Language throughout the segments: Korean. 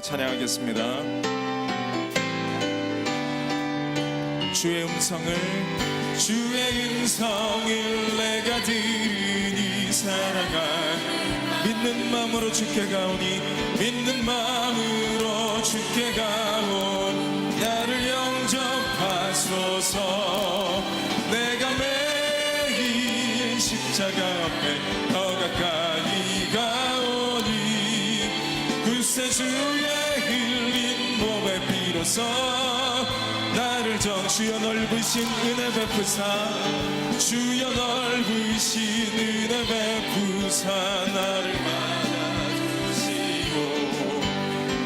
찬양하겠습니다. 주의 음성을 내가 들으니 살아가 믿는 마음으로 주께 가오니 믿는 마음으로 주께 가오니 나를 영접하소서. 내가 매일 십자가 앞에 더 가까이 가오니 구세주의 흘린 몸의 피로써 나를 주여 넓으신 은혜 베푸사 주여 넓으신 은혜 베푸사 나를 맞아주시고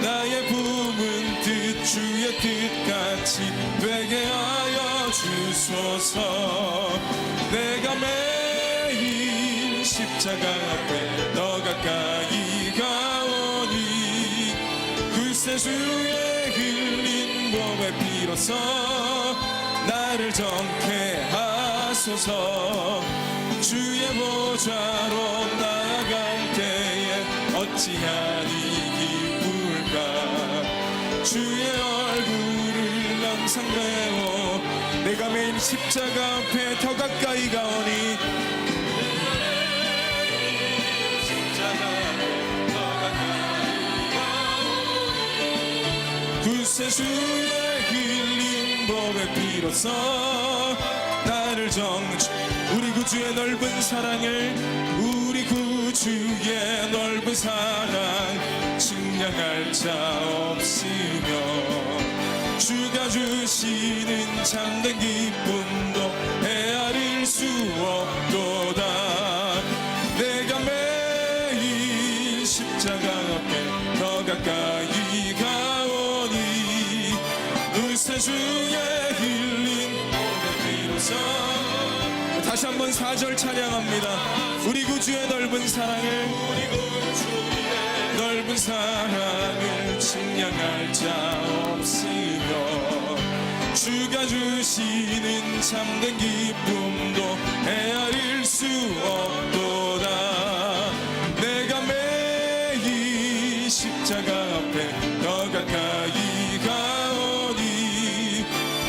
나의 품은 뜻 주의 뜻같이 되게 하여 주소서. 내가 매일 십자가 앞에 더 가까이 가오니 구세주의 흘린 몸의 피로써 나를 정케 하소서. 주의 보좌로 나아갈 때에 어찌하니 기쁠까. 주의 얼굴을 항상 배워 내가 매일 십자가 앞에 더 가까이 가오니 구세주의 흘린 법의 피로써 나를 우리 구주의 넓은 사랑을 우리 구주의 넓은 사랑 측량할 자 없으며 주가 주시는 참된 기쁨도 헤아릴 수 없도다. 내가 매일 십자가 앞에 더 가까이 가오니 구세주의 흘린 몸의 피로써 다시 한번 4절 찬양합니다. 우리 구주의 넓은 사랑을 넓은 사랑을 측량할 자 없으며 주가 주시는 참된 기쁨도 헤아릴 수 없도다. 내가 매일 십자가 앞에 더 가까이 가오니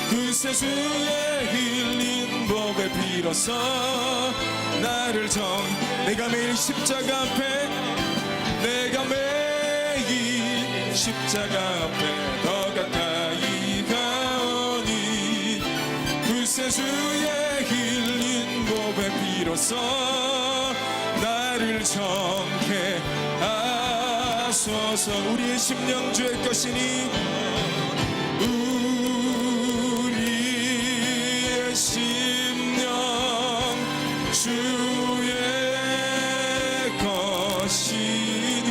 구세주의 흘린 법의 피로써 나를 내가 매일 십자가 앞에 내가 매일 십자가 앞에 더 가까이 가오니 구세주의 흘린 법의 피로써 나를 정케 하소서. 우리의 심령 주의 것이니 우리의 심령 주의 것이니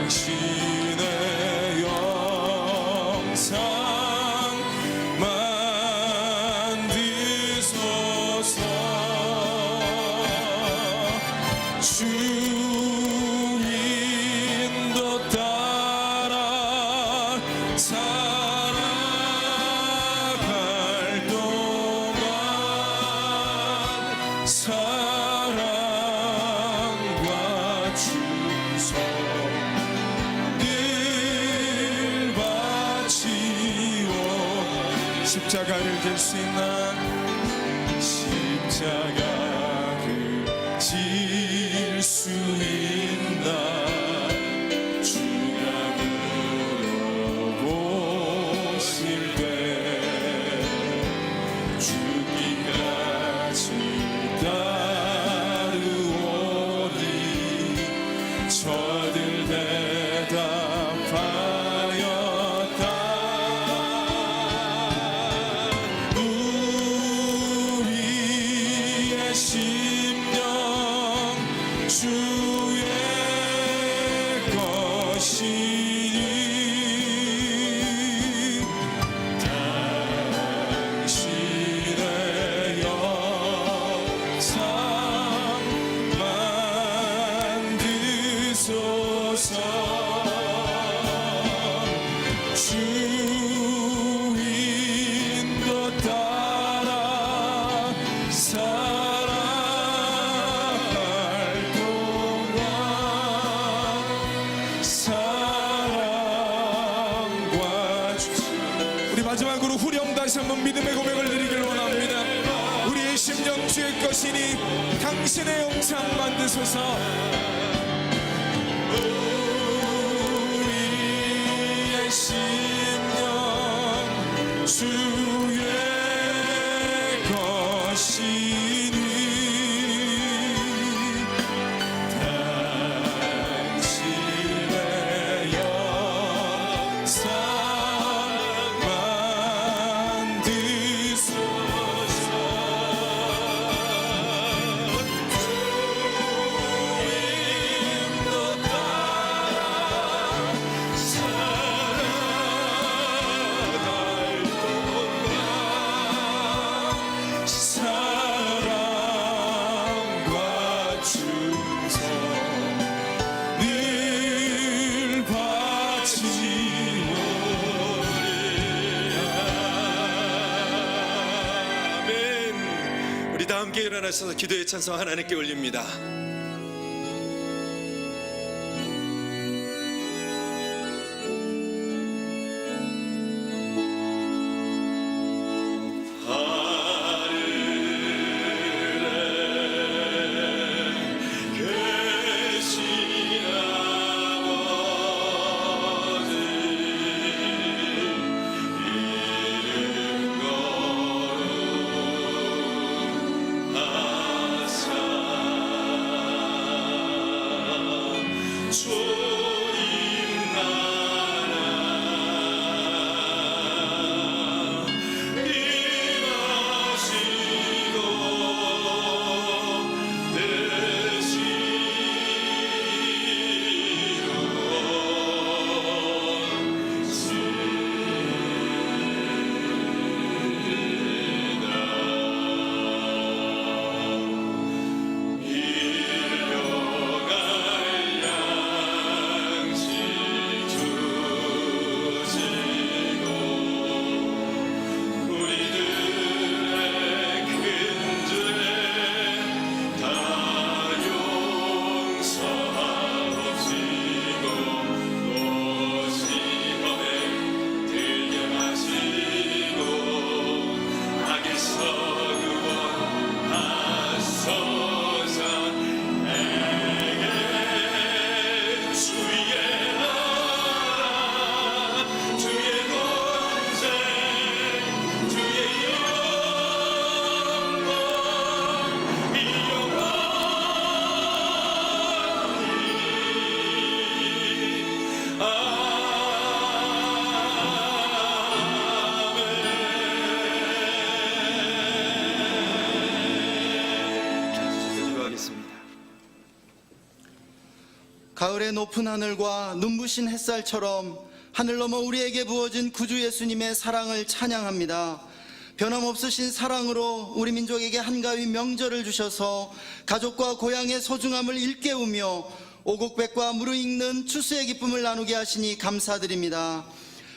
당신의 영상 만드소서. 주 인도 따라 살아갈 동안 사랑과 주소 늘 바치오. 십자가를 질 수 있나 십자가를 질 수 있나 주가 물어보실 때 죽기까지 따르오니 저들 대답하였다. 우리의 심령 주의 것이니 당신의 영상 만드소서. 마음으로 후렴 다시 한번 믿음의 고백을 드리길 원합니다. 우리의 심령 주의 것이니 당신의 영상 만드소서. 우리의 심령 주의 것이니 당신의 영상 다 함께 일어나셔서 기도의 찬송 하나님께 올립니다. 가을의 높은 하늘과 눈부신 햇살처럼 하늘 넘어 우리에게 부어진 구주 예수님의 사랑을 찬양합니다. 변함없으신 사랑으로 우리 민족에게 한가위 명절을 주셔서 가족과 고향의 소중함을 일깨우며 오곡백과 무르익는 추수의 기쁨을 나누게 하시니 감사드립니다.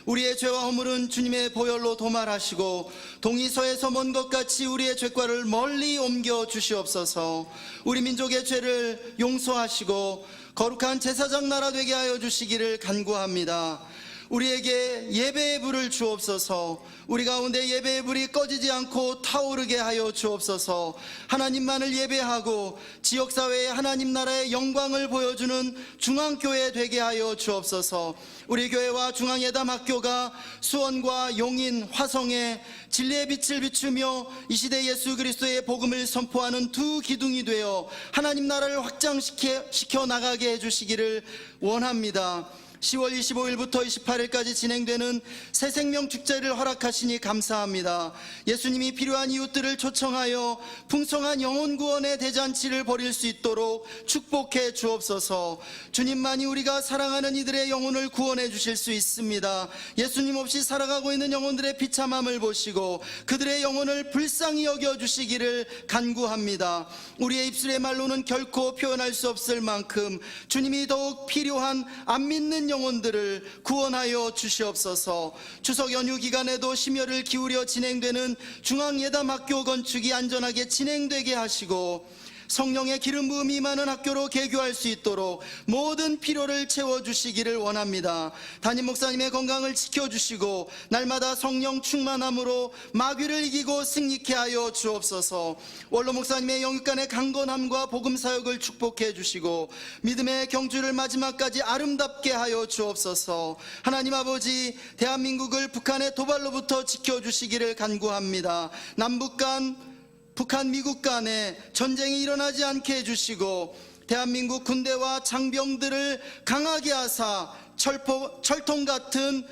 우리의 죄와 허물은 주님의 보혈로 도말하시고 동이서에서 먼 것 같이 우리의 죄과를 멀리 옮겨 주시옵소서. 우리 민족의 죄를 용서하시고 거룩한 제사장 나라 되게 하여 주시기를 간구합니다. 우리에게 예배의 불을 주옵소서. 우리 가운데 예배의 불이 꺼지지 않고 타오르게 하여 주옵소서. 하나님만을 예배하고 지역사회에 하나님 나라의 영광을 보여주는 중앙교회 되게 하여 주옵소서. 우리 교회와 중앙예담학교가 수원과 용인, 화성에 진리의 빛을 비추며 이 시대 예수 그리스도의 복음을 선포하는 두 기둥이 되어 하나님 나라를 확장시켜 나가게 해주시기를 원합니다. 10월 25일부터 28일까지 진행되는 새생명 축제를 허락하시니 감사합니다. 예수님이 필요한 이웃들을 초청하여 풍성한 영혼 구원의 대잔치를 벌일 수 있도록 축복해 주옵소서. 주님만이 우리가 사랑하는 이들의 영혼을 구원해 주실 수 있습니다. 예수님 없이 살아가고 있는 영혼들의 비참함을 보시고 그들의 영혼을 불쌍히 여겨 주시기를 간구합니다. 우리의 입술의 말로는 결코 표현할 수 없을 만큼 주님이 더욱 필요한 안 믿는 영혼들을 구원하여 주시옵소서. 추석 연휴 기간에도 심혈을 기울여 진행되는 중앙예담학교 건축이 안전하게 진행되게 하시고 성령의 기름 부음이 임하는 학교로 개교할 수 있도록 모든 필요를 채워주시기를 원합니다. 담임 목사님의 건강을 지켜주시고 날마다 성령 충만함으로 마귀를 이기고 승리케 하여 주옵소서. 원로 목사님의 영육간의 강건함과 복음 사역을 축복해 주시고 믿음의 경주를 마지막까지 아름답게 하여 주옵소서. 하나님 아버지, 대한민국을 북한의 도발로부터 지켜주시기를 간구합니다. 남북 간, 북한 미국 간에 전쟁이 일어나지 않게 해주시고 대한민국 군대와 장병들을 강하게 하사 철통 같은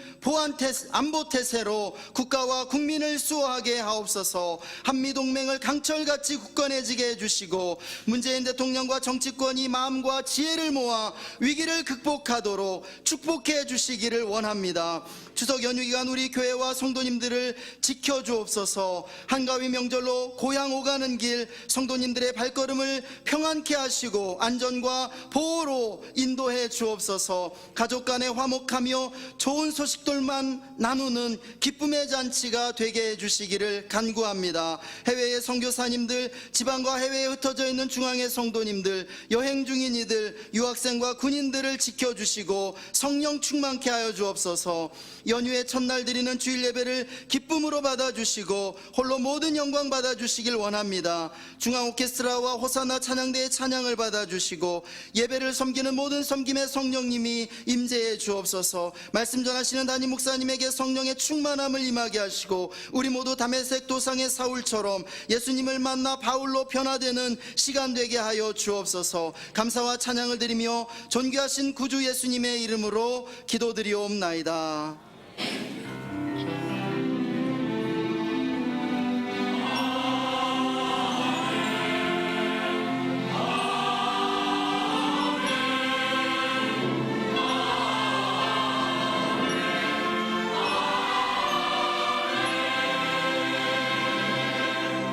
안보 태세로 국가와 국민을 수호하게 하옵소서. 한미동맹을 강철같이 굳건해지게 해주시고 문재인 대통령과 정치권이 마음과 지혜를 모아 위기를 극복하도록 축복해 주시기를 원합니다. 추석 연휴 기간 우리 교회와 성도님들을 지켜주옵소서. 한가위 명절로 고향 오가는 길 성도님들의 발걸음을 평안케 하시고 안전과 보호로 인도해 주옵소서. 가족 간에 화목하며 좋은 소식들만 나누는 기쁨의 잔치가 되게 해주시기를 간구합니다. 해외의 선교사님들, 지방과 해외에 흩어져 있는 중앙의 성도님들, 여행 중인 이들, 유학생과 군인들을 지켜주시고 성령 충만케 하여 주옵소서. 연휴의 첫날 드리는 주일 예배를 기쁨으로 받아주시고 홀로 모든 영광 받아주시길 원합니다. 중앙 오케스트라와 호사나 찬양대의 찬양을 받아주시고 예배를 섬기는 모든 섬김의 성령님이 임재해 주옵소서. 말씀 전하시는 담임 목사님에게 성령의 충만함을 임하게 하시고 우리 모두 다메섹 도상의 사울처럼 예수님을 만나 바울로 변화되는 시간 되게 하여 주옵소서. 감사와 찬양을 드리며 존귀하신 구주 예수님의 이름으로 기도드리옵나이다.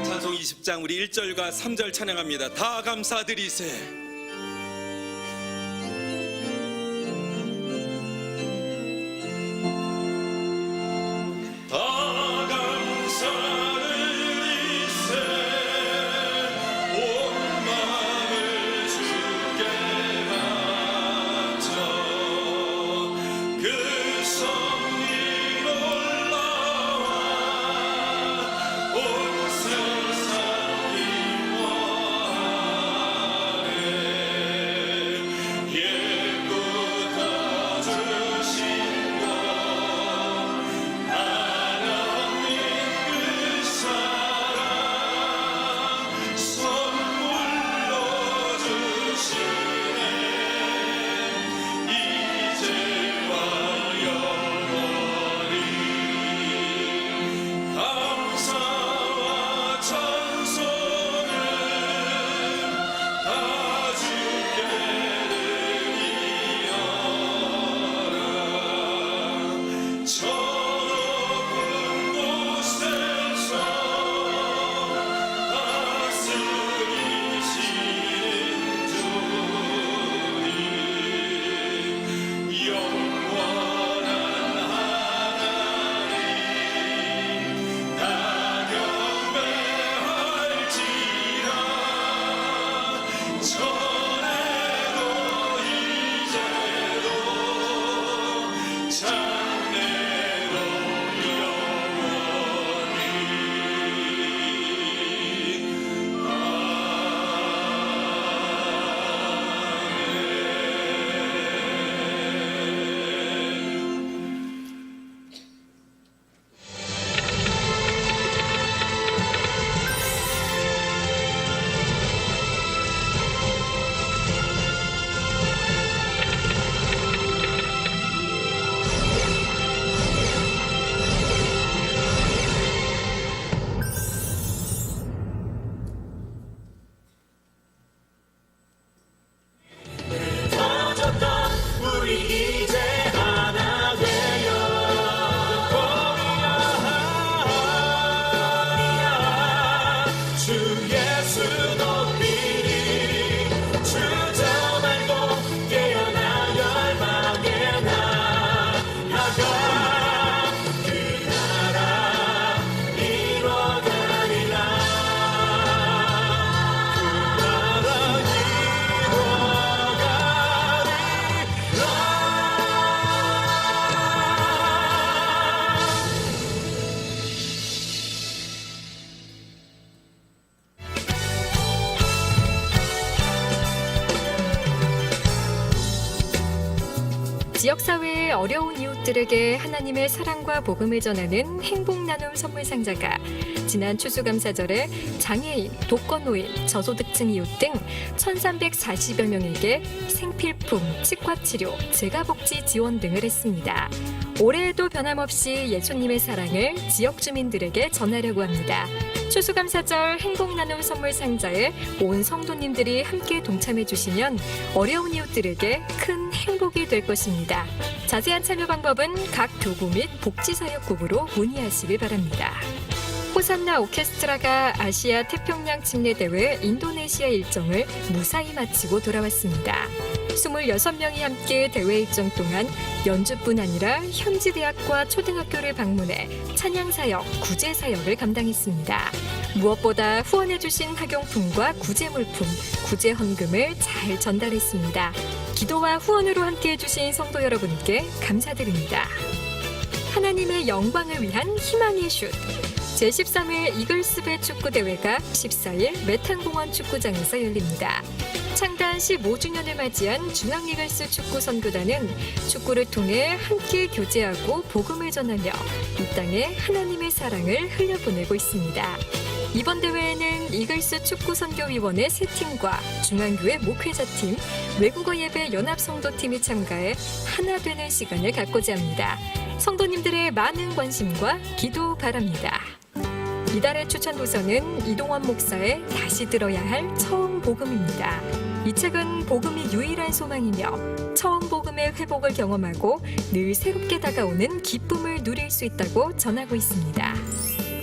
찬송 20장 우리 1절과 3절 찬양합니다. 다 감사드리세. 지역사회의 어려운 이웃들에게 하나님의 사랑과 복음을 전하는 행복나눔 선물상자가 지난 추수감사절에 장애인, 독거노인, 저소득층 이웃 등 1,340여 명에게 생필품, 치과치료, 재가복지 지원 등을 했습니다. 올해에도 변함없이 예수님의 사랑을 지역 주민들에게 전하려고 합니다. 추수감사절 행복나눔 선물상자에 온 성도님들이 함께 동참해 주시면 어려운 이웃들에게 큰 행복이 될 것입니다. 자세한 참여 방법은 각 교구 및 복지사역국으로 문의하시길 바랍니다. 호산나 오케스트라가 아시아 태평양 침례대회 인도네시아 일정을 무사히 마치고 돌아왔습니다. 26명이 함께 대회 일정 동안 연주뿐 아니라 현지 대학과 초등학교를 방문해 찬양사역, 구제사역을 감당했습니다. 무엇보다 후원해주신 학용품과 구제물품, 구제헌금을 잘 전달했습니다. 기도와 후원으로 함께해주신 성도 여러분께 감사드립니다. 하나님의 영광을 위한 희망의 슛! 제13회 이글스배 축구대회가 14일 메탄공원 축구장에서 열립니다. 창단 15주년을 맞이한 중앙이글스 축구선교단은 축구를 통해 함께 교제하고 복음을 전하며 이 땅에 하나님의 사랑을 흘려보내고 있습니다. 이번 대회에는 이글스 축구선교위원회 3팀과 중앙교회 목회자팀, 외국어 예배 연합성도팀이 참가해 하나 되는 시간을 갖고자 합니다. 성도님들의 많은 관심과 기도 바랍니다. 이달의 추천 도서는 이동원 목사의 다시 들어야 할 처음 복음입니다. 이 책은 복음이 유일한 소망이며 처음 복음의 회복을 경험하고 늘 새롭게 다가오는 기쁨을 누릴 수 있다고 전하고 있습니다.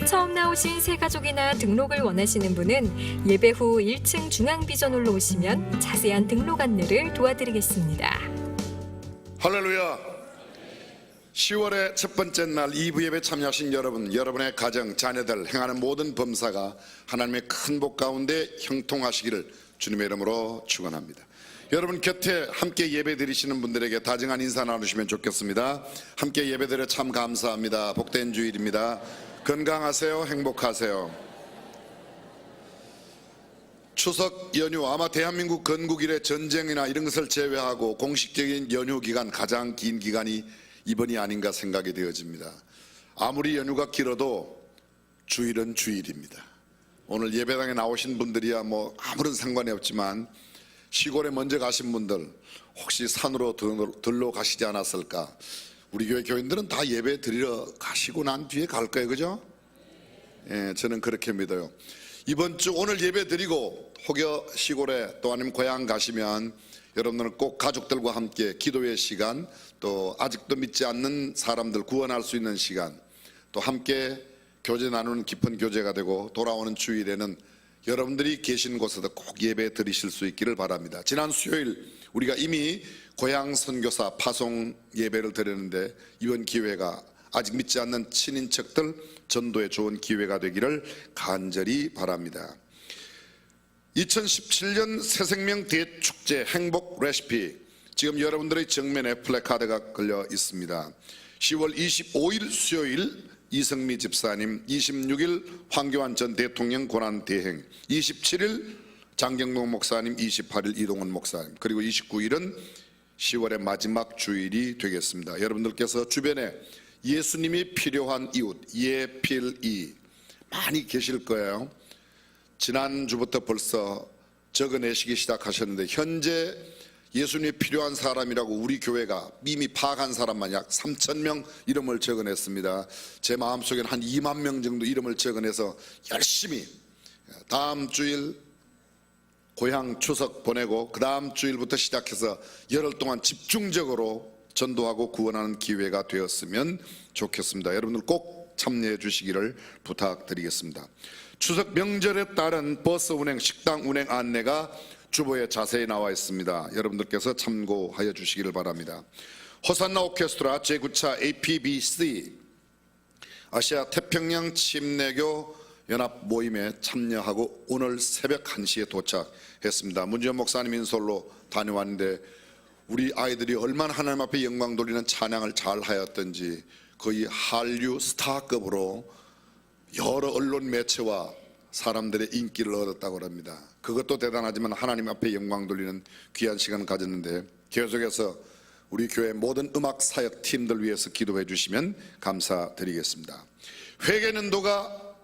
처음 나오신 새 가족이나 등록을 원하시는 분은 예배 후 1층 중앙비전홀로 오시면 자세한 등록 안내를 도와드리겠습니다. 할렐루야. 10월의 첫 번째 날 2부 예배 참여하신 여러분, 여러분의 가정, 자녀들 행하는 모든 범사가 하나님의 큰 복 가운데 형통하시기를 주님의 이름으로 축원합니다. 여러분 곁에 함께 예배 드리시는 분들에게 다정한 인사 나누시면 좋겠습니다. 함께 예배 드려 참 감사합니다. 복된 주일입니다. 건강하세요. 행복하세요. 추석 연휴, 아마 대한민국 건국 이래 전쟁이나 이런 것을 제외하고 공식적인 연휴 기간 가장 긴 기간이 이번이 아닌가 생각이 되어집니다. 아무리 연휴가 길어도 주일은 주일입니다. 오늘 예배당에 나오신 분들이야 뭐 아무런 상관이 없지만 시골에 먼저 가신 분들 혹시 산으로 들러 가시지 않았을까? 우리 교회 교인들은 다 예배 드리러 가시고 난 뒤에 갈 거예요, 그죠? 예, 저는 그렇게 믿어요. 이번 주 오늘 예배 드리고 혹여 시골에 또 아니면 고향 가시면 여러분들은 꼭 가족들과 함께 기도의 시간, 또 아직도 믿지 않는 사람들 구원할 수 있는 시간, 또 함께 교제 나누는 깊은 교제가 되고 돌아오는 주일에는 여러분들이 계신 곳에서 꼭 예배 드리실 수 있기를 바랍니다. 지난 수요일 우리가 이미 고향 선교사 파송 예배를 드렸는데 이번 기회가 아직 믿지 않는 친인척들 전도에 좋은 기회가 되기를 간절히 바랍니다. 2017년 새생명 대축제 행복 레시피, 지금 여러분들의 정면에 플래카드가 걸려 있습니다. 10월 25일 수요일 이성미 집사님, 26일 황교안 전 대통령 고난 대행, 27일 장경동 목사님, 28일 이동원 목사님, 그리고 29일은 10월의 마지막 주일이 되겠습니다. 여러분들께서 주변에 예수님이 필요한 이웃, 예필이 많이 계실 거예요. 지난주부터 벌써 적어내시기 시작하셨는데 현재 예수님이 필요한 사람이라고 우리 교회가 이미 파악한 사람만 약 3,000명 이름을 적어냈습니다. 제 마음속에는 한 2만 명 정도 이름을 적어내서 열심히 다음 주일 고향 추석 보내고 그 다음 주일부터 시작해서 열흘 동안 집중적으로 전도하고 구원하는 기회가 되었으면 좋겠습니다. 여러분들 꼭 참여해 주시기를 부탁드리겠습니다. 추석 명절에 따른 버스 운행, 식당 운행 안내가 주보에 자세히 나와 있습니다. 여러분들께서 참고하여 주시기를 바랍니다. 호산나 오케스트라 제9차 APBC 아시아 태평양 침례교 연합 모임에 참여하고 오늘 새벽 1시에 도착했습니다. 문지연 목사님 인솔로 다녀왔는데 우리 아이들이 얼마나 하나님 앞에 영광 돌리는 찬양을 잘 하였던지 거의 한류 스타급으로 여러 언론 매체와 사람들의 인기를 얻었다고 합니다. 그것도 대단하지만 하나님 앞에 영광 돌리는 귀한 시간을 가졌는데 계속해서 우리 교회 모든 음악 사역 팀들 위해서 기도해 주시면 감사드리겠습니다. 회계연도가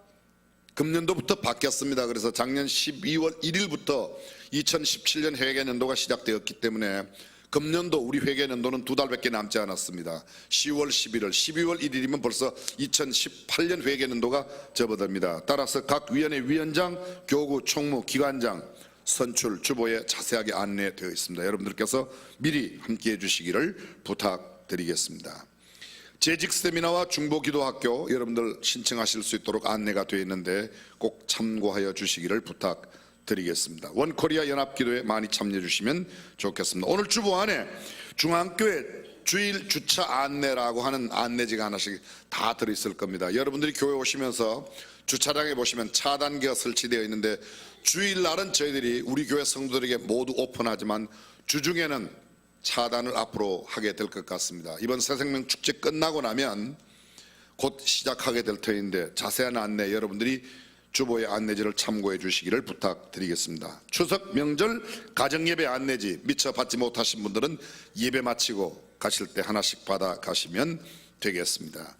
금년도부터 바뀌었습니다. 그래서 작년 12월 1일부터 2017년 회계연도가 시작되었기 때문에 금년도 우리 회계연도는 2달밖에 남지 않았습니다. 10월 11월 12월 1일이면 벌써 2018년 회계연도가 접어듭니다. 따라서 각 위원회 위원장, 교구, 총무, 기관장 선출 주보에 자세하게 안내되어 있습니다. 여러분들께서 미리 함께해 주시기를 부탁드리겠습니다. 재직 세미나와 중보기도학교 여러분들 신청하실 수 있도록 안내가 되어 있는데 꼭 참고하여 주시기를 부탁드리겠습니다. 원코리아 연합기도에 많이 참여해 주시면 좋겠습니다. 오늘 주보 안에 중앙교회 주일 주차 안내라고 하는 안내지가 하나씩 다 들어있을 겁니다. 여러분들이 교회 오시면서 주차장에 보시면 차단기가 설치되어 있는데 주일날은 저희들이 우리 교회 성도들에게 모두 오픈하지만 주중에는 차단을 앞으로 하게 될 것 같습니다. 이번 새생명 축제 끝나고 나면 곧 시작하게 될 터인데 자세한 안내 여러분들이 주보의 안내지를 참고해 주시기를 부탁드리겠습니다. 추석 명절 가정예배 안내지 미처 받지 못하신 분들은 예배 마치고 가실 때 하나씩 받아 가시면 되겠습니다.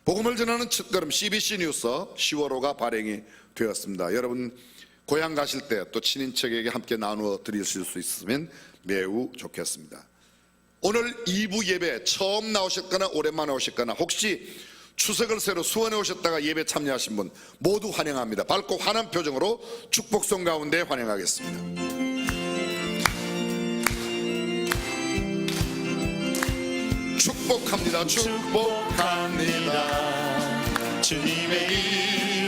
복음을 전하는 첫걸음 CBC 뉴스 10월호가 발행이 되었습니다. 여러분 고향 가실 때 또 친인척에게 함께 나누어 드리실 수 있으면 매우 좋겠습니다. 오늘 2부 예배 처음 나오셨거나 오랜만에 오셨거나 혹시 추석을 새로 수원에 오셨다가 예배 참여하신 분 모두 환영합니다. 밝고 환한 표정으로 축복송 가운데 환영하겠습니다. 축복합니다. 축복합니다. 주님의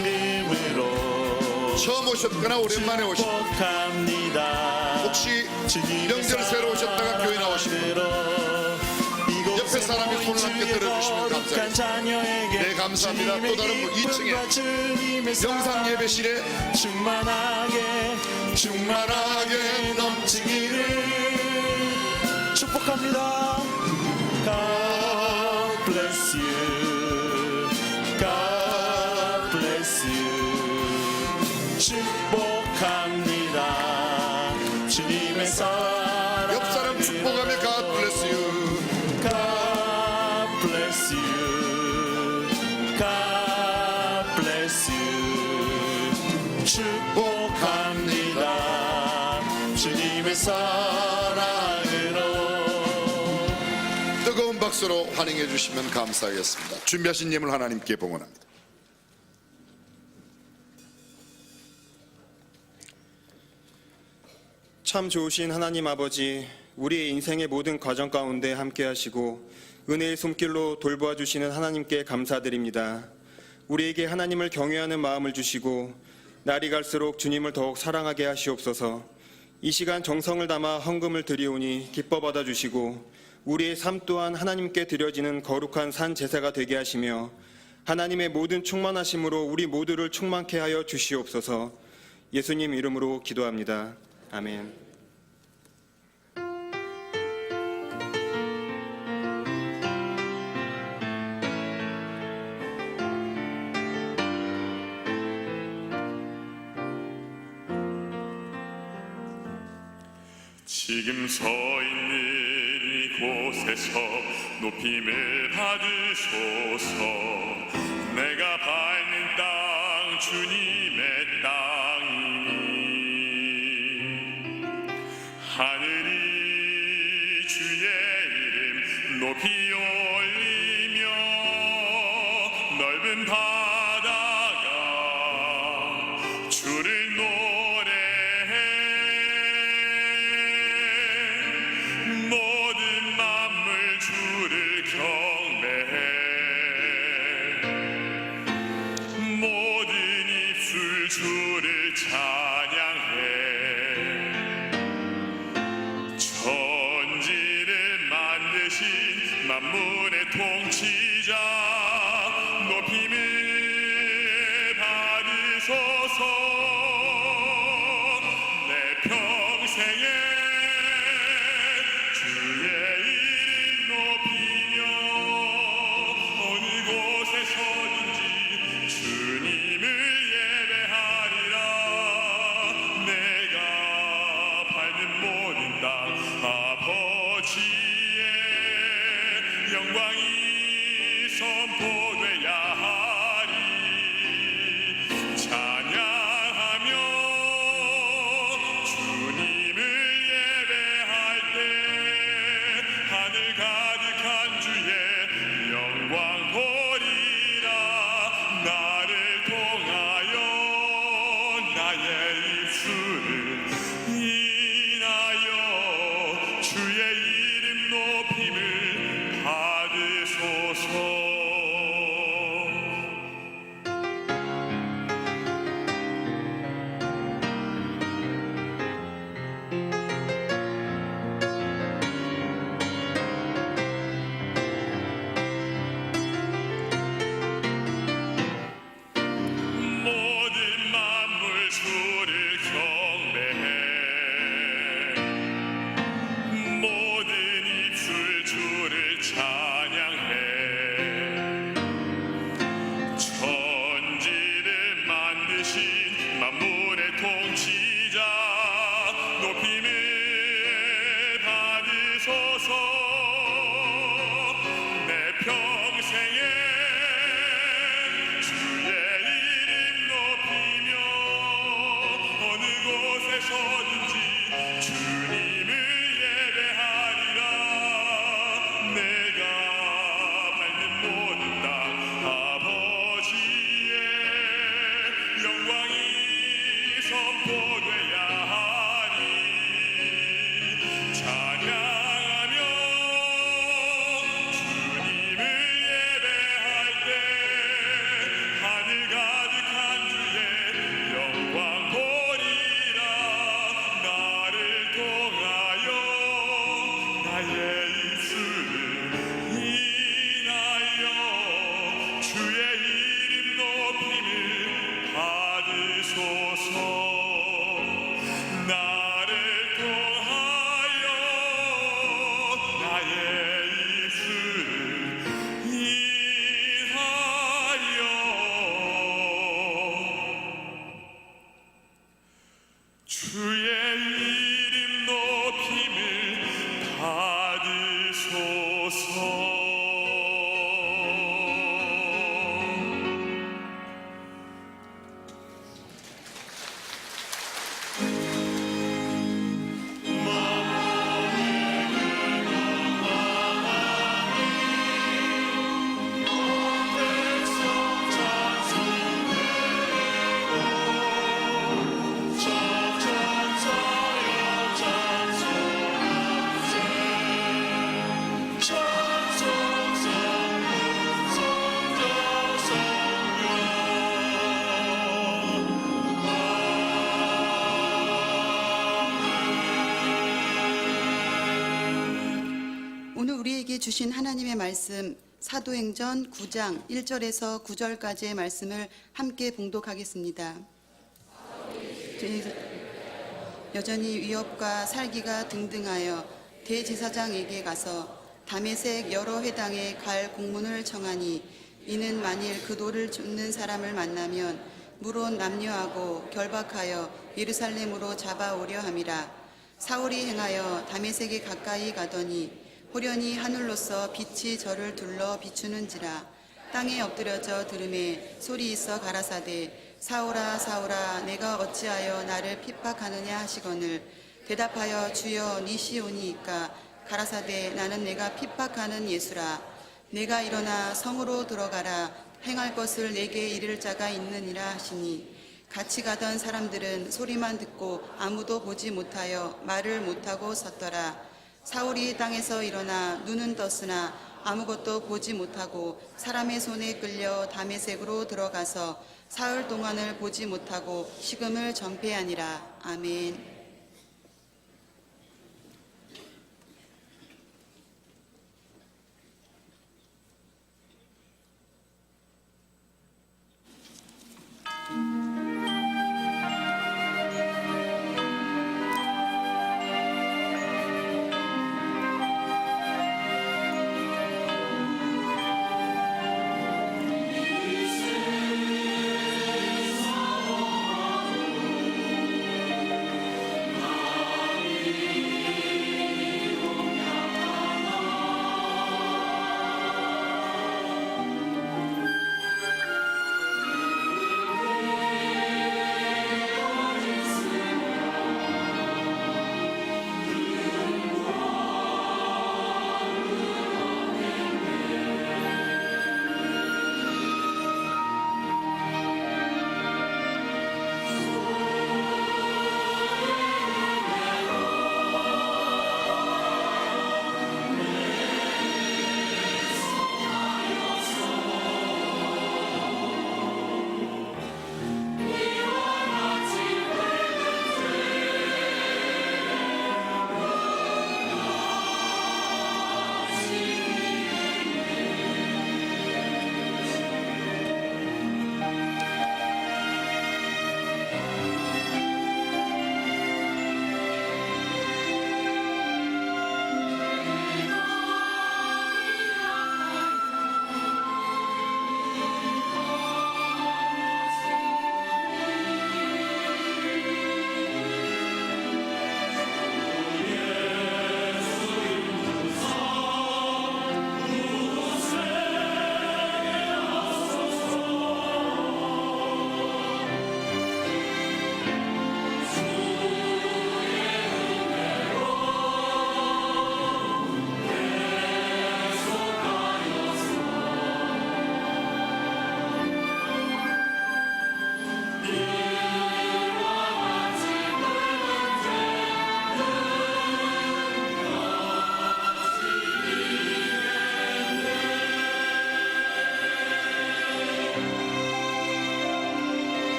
이름으로 처음 오셨거나 오랜만에 오신 분 혹시 명절 새로 오셨다가 교회 나오신 분 옆에 사람이 손을 함께 들어주시면 감사하겠습니다. 네, 감사합니다. 또 다른 분 2층에 영상 예배실에 충만하게 넘치기를 축복합니다. God bless you. God bless you. 축복합니다. 주님의 사랑 옆 사람 축복하며 God bless you. God bless you. God bless you. 축복합니다. 주님의 사랑으로. 뜨거운 박수로 환영해 주시면 감사하겠습니다. 준비하신 예물 하나님께 봉헌합니다. 참 좋으신 하나님 아버지, 우리의 인생의 모든 과정 가운데 함께 하시고 은혜의 손길로 돌보아 주시는 하나님께 감사드립니다. 우리에게 하나님을 경외하는 마음을 주시고 날이 갈수록 주님을 더욱 사랑하게 하시옵소서. 이 시간 정성을 담아 헌금을 드리오니 기뻐 받아주시고 우리의 삶 또한 하나님께 드려지는 거룩한 산 제사가 되게 하시며 하나님의 모든 충만하심으로 우리 모두를 충만케 하여 주시옵소서. 예수님 이름으로 기도합니다. 아멘. 지금 서 있는 이곳에서 높임을 받으소서. 내가 밟는 땅 주님의 땅이니 하늘이 주의 이름 높이 올리며 넓은 바다가 주를 노래해. 모든 만물 주를 경배해. 모든 입술 주를 찬양해. 천지를 만드신 만물의 통치자 높임을 받으소서. 내 평생에 주의 이름 높이며 어느 곳에 서든지 주님을 예배하리라. 내가 밟는 모든 땅 아버지의 이름 높임을 받으소서. 모든 만물 주를 경배해. 모든 입술 주를 찬양해. 천지를 만드신 만물의 통치자 높임을 받으소서. 내 평생에 주의 이름 높이며 어느 곳에 서든지 주님을 예배하리라. 내가 밟는 모든 땅 아버지의 영광이 선포돼야 하니 찬양하며 주님을 예배할 때 하늘 가득한 주의 영광 보리라. 나를 통하여 나의 입술을 인하여 주의 이름 높임을 받으소서. 나를 통하여 나의 입술을 인하여 주의 이름 높임을 받으소서. 오늘 우리에게 주신 하나님의 말씀 사도행전 9장 1절에서 9절까지의 말씀을 함께 봉독하겠습니다. 여전히 위협과 살기가 등등하여 대제사장에게 가서 다메섹 여러 회당에 갈 공문을 청하니 이는 만일 그 돌을 줍는 사람을 만나면 물론 남녀하고 결박하여 예루살렘으로 잡아오려 함이라. 사울이 행하여 다메섹에 가까이 가더니 호련히 하늘로서 빛이 저를 둘러 비추는지라. 땅에 엎드려져 들음에 소리 있어 가라사대 사울아 사울아 내가 어찌하여 나를 핍박하느냐 하시거늘 대답하여 주여 니시오니이까 가라사대 나는 내가 핍박하는 예수라. 내가 일어나 성으로 들어가라 행할 것을 내게 이를 자가 있느니라 하시니 같이 가던 사람들은 소리만 듣고 아무도 보지 못하여 말을 못하고 섰더라. 사울이 땅에서 일어나 눈은 떴으나 아무것도 보지 못하고 사람의 손에 끌려 다메섹으로 들어가서 사흘 동안을 보지 못하고 식음을 전폐하니라. 아멘.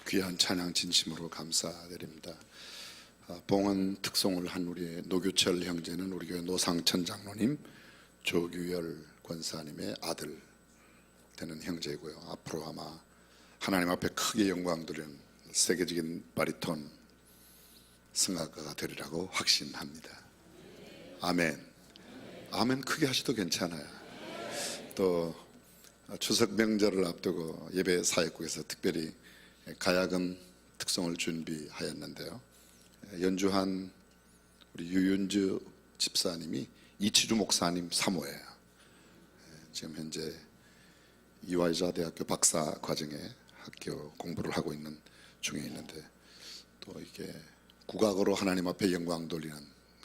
귀한 찬양 진심으로 감사드립니다. 봉헌 특송을 한 우리 노규철 형제는 우리 교회 노상천 장로님, 조규열 권사님의 아들 되는 형제이고요. 앞으로 아마 하나님 앞에 크게 영광 드리는 세계적인 바리톤 성악가가 되리라고 확신합니다. 아멘. 아멘 크게 하셔도 괜찮아요. 또 추석 명절을 앞두고 예배 사역국에서 특별히 가야금 특송을 준비하였는데요. 연주한 우리 유윤주 집사님이 이치주 목사님 사모예요. 지금 현재 이화여자 대학교 박사 과정에 학교 공부를 하고 있는 중에 있는데, 또 이게 국악으로 하나님 앞에 영광 돌리는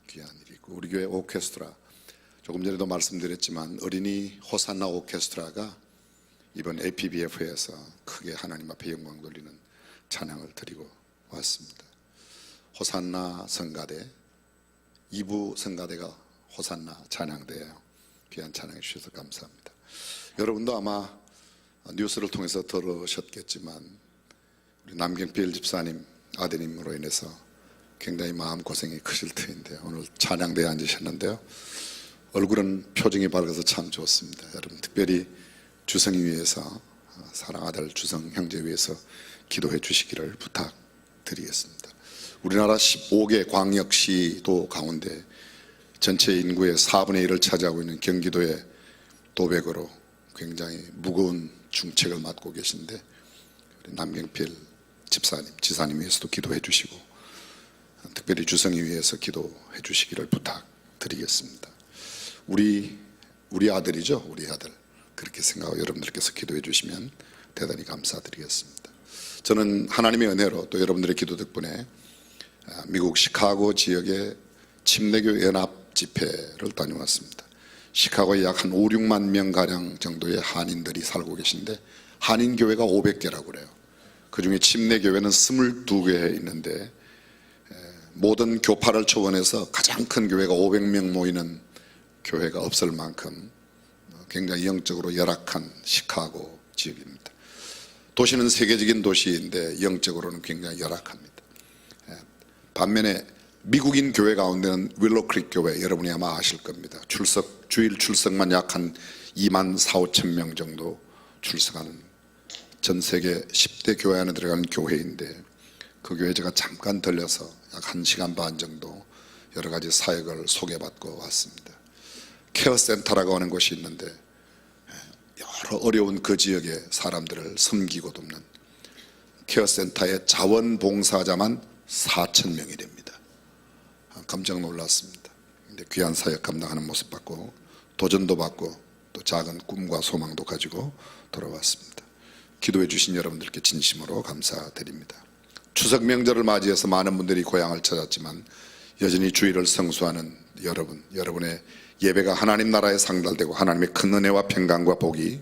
귀한 일이고, 우리 교회 오케스트라, 조금 전에도 말씀드렸지만 어린이 호산나 오케스트라가 이번 APBF에서 크게 하나님 앞에 영광 돌리는 찬양을 드리고 왔습니다. 호산나 성가대, 2부 성가대가 호산나 찬양대예요. 귀한 찬양해 주셔서 감사합니다. 여러분도 아마 뉴스를 통해서 들으셨겠지만 우리 남경필 집사님 아드님으로 인해서 굉장히 마음고생이 크실 터인데 오늘 찬양대에 앉으셨는데요, 얼굴은 표정이 밝아서 참 좋습니다. 여러분 특별히 주성이 위해서, 사랑 아들 주성 형제 위해서 기도해 주시기를 부탁드리겠습니다. 우리나라 15개 광역시도 가운데 전체 인구의 4분의 1을 차지하고 있는 경기도의 도백으로 굉장히 무거운 중책을 맡고 계신데, 남경필 집사님, 지사님 위해서도 기도해 주시고 특별히 주성이 위해서 기도해 주시기를 부탁드리겠습니다. 우리 아들이죠, 우리 아들. 그렇게 생각하고 여러분들께서 기도해 주시면 대단히 감사드리겠습니다. 저는 하나님의 은혜로 또 여러분들의 기도 덕분에 미국 시카고 지역의 침례교 연합 집회를 다녀왔습니다. 시카고에 약 한 5, 6만 명 가량 정도의 한인들이 살고 계신데 한인교회가 500개라고 그래요. 그중에 침례교회는 22개 있는데 모든 교파를 초원해서 가장 큰 교회가 500명 모이는 교회가 없을 만큼 굉장히 영적으로 열악한 시카고 지역입니다. 도시는 세계적인 도시인데 영적으로는 굉장히 열악합니다. 반면에 미국인 교회 가운데는 윌로크릭 교회, 여러분이 아마 아실 겁니다. 주일 출석만 약 한 2만 4, 5천 명 정도 출석하는 전 세계 10대 교회 안에 들어가는 교회인데, 그 교회 제가 잠깐 들려서 약 1시간 반 정도 여러 가지 사역을 소개받고 왔습니다. 케어센터라고 하는 곳이 있는데 여러 어려운 그 지역의 사람들을 섬기고 돕는 케어센터의 자원봉사자만 4,000명이 됩니다. 깜짝 놀랐습니다. 근데 귀한 사역 감당하는 모습 봤고 도전도 받고 또 작은 꿈과 소망도 가지고 돌아왔습니다. 기도해 주신 여러분들께 진심으로 감사드립니다. 추석 명절을 맞이해서 많은 분들이 고향을 찾았지만 여전히 주일을 성수하는 여러분의 예배가 하나님 나라에 상달되고 하나님의 큰 은혜와 평강과 복이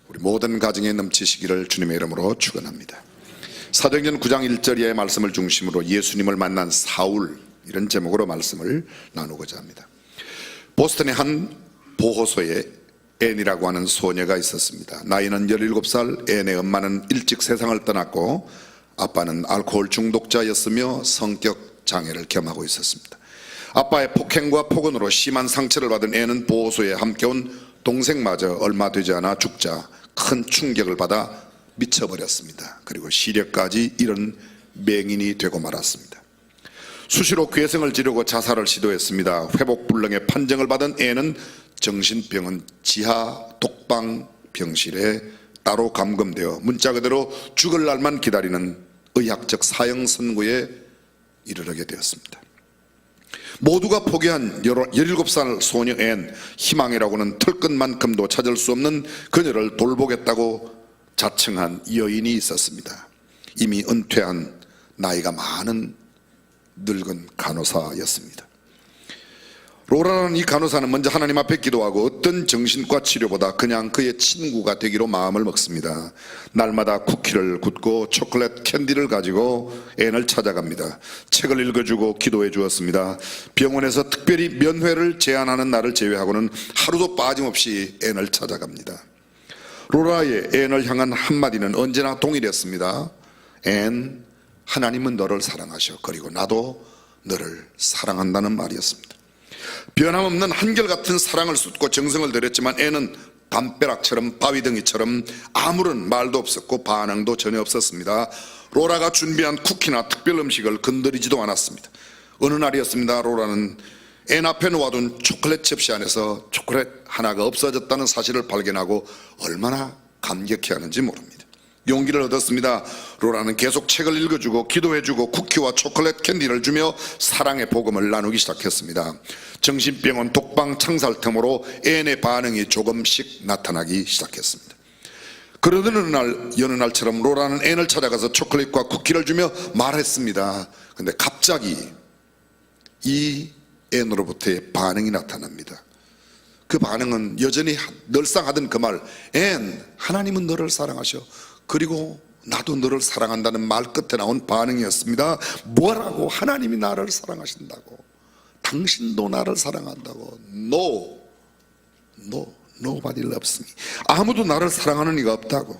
우리 모든 가정에 넘치시기를 주님의 이름으로 축원합니다. 사도행전 9장 1절 이하의 말씀을 중심으로 예수님을 만난 사울, 이런 제목으로 말씀을 나누고자 합니다. 보스턴의 한 보호소에 앤이라고 하는 소녀가 있었습니다. 나이는 17살, 앤의 엄마는 일찍 세상을 떠났고 아빠는 알코올 중독자였으며 성격 장애를 겸하고 있었습니다. 아빠의 폭행과 폭언으로 심한 상처를 받은 앤은 보호소에 함께 온 동생마저 얼마 되지 않아 죽자 큰 충격을 받아 미쳐버렸습니다. 그리고 시력까지 잃은 맹인이 되고 말았습니다. 수시로 괴성을 지르고 자살을 시도했습니다. 회복불능의 판정을 받은 앤은 정신병원 지하 독방 병실에 따로 감금되어 문자 그대로 죽을 날만 기다리는 의학적 사형 선고에 이르게 되었습니다. 모두가 포기한 17살 소녀 앤, 희망이라고는 털끝만큼도 찾을 수 없는 그녀를 돌보겠다고 자청한 여인이 있었습니다. 이미 은퇴한 나이가 많은 늙은 간호사였습니다. 로라라는 이 간호사는 먼저 하나님 앞에 기도하고 어떤 정신과 치료보다 그냥 그의 친구가 되기로 마음을 먹습니다. 날마다 쿠키를 굽고 초콜릿 캔디를 가지고 앤을 찾아갑니다. 책을 읽어주고 기도해 주었습니다. 병원에서 특별히 면회를 제안하는 날을 제외하고는 하루도 빠짐없이 앤을 찾아갑니다. 로라의 앤을 향한 한마디는 언제나 동일했습니다. 앤, 하나님은 너를 사랑하셔. 그리고 나도 너를 사랑한다는 말이었습니다. 변함없는 한결같은 사랑을 쏟고 정성을 들였지만 앤은 담벼락처럼 바위덩이처럼 아무런 말도 없었고 반응도 전혀 없었습니다. 로라가 준비한 쿠키나 특별 음식을 건드리지도 않았습니다. 어느 날이었습니다. 로라는 앤 앞에 놓아둔 초콜릿 접시 안에서 초콜릿 하나가 없어졌다는 사실을 발견하고 얼마나 감격해하는지 모릅니다. 용기를 얻었습니다. 로라는 계속 책을 읽어주고 기도해주고 쿠키와 초콜릿 캔디를 주며 사랑의 복음을 나누기 시작했습니다. 정신병원 독방 창살 틈으로 앤의 반응이 조금씩 나타나기 시작했습니다. 그러던 여느 날처럼 로라는 앤을 찾아가서 초콜릿과 쿠키를 주며 말했습니다. 근데 갑자기 이 앤으로부터의 반응이 나타납니다. 그 반응은 여전히 늘상 하던 그 말, 앤, 하나님은 너를 사랑하셔. 그리고 나도 너를 사랑한다는 말 끝에 나온 반응이었습니다. 뭐라고? 하나님이 나를 사랑하신다고. 당신도 나를 사랑한다고. No, nobody loves me. 아무도 나를 사랑하는 이가 없다고.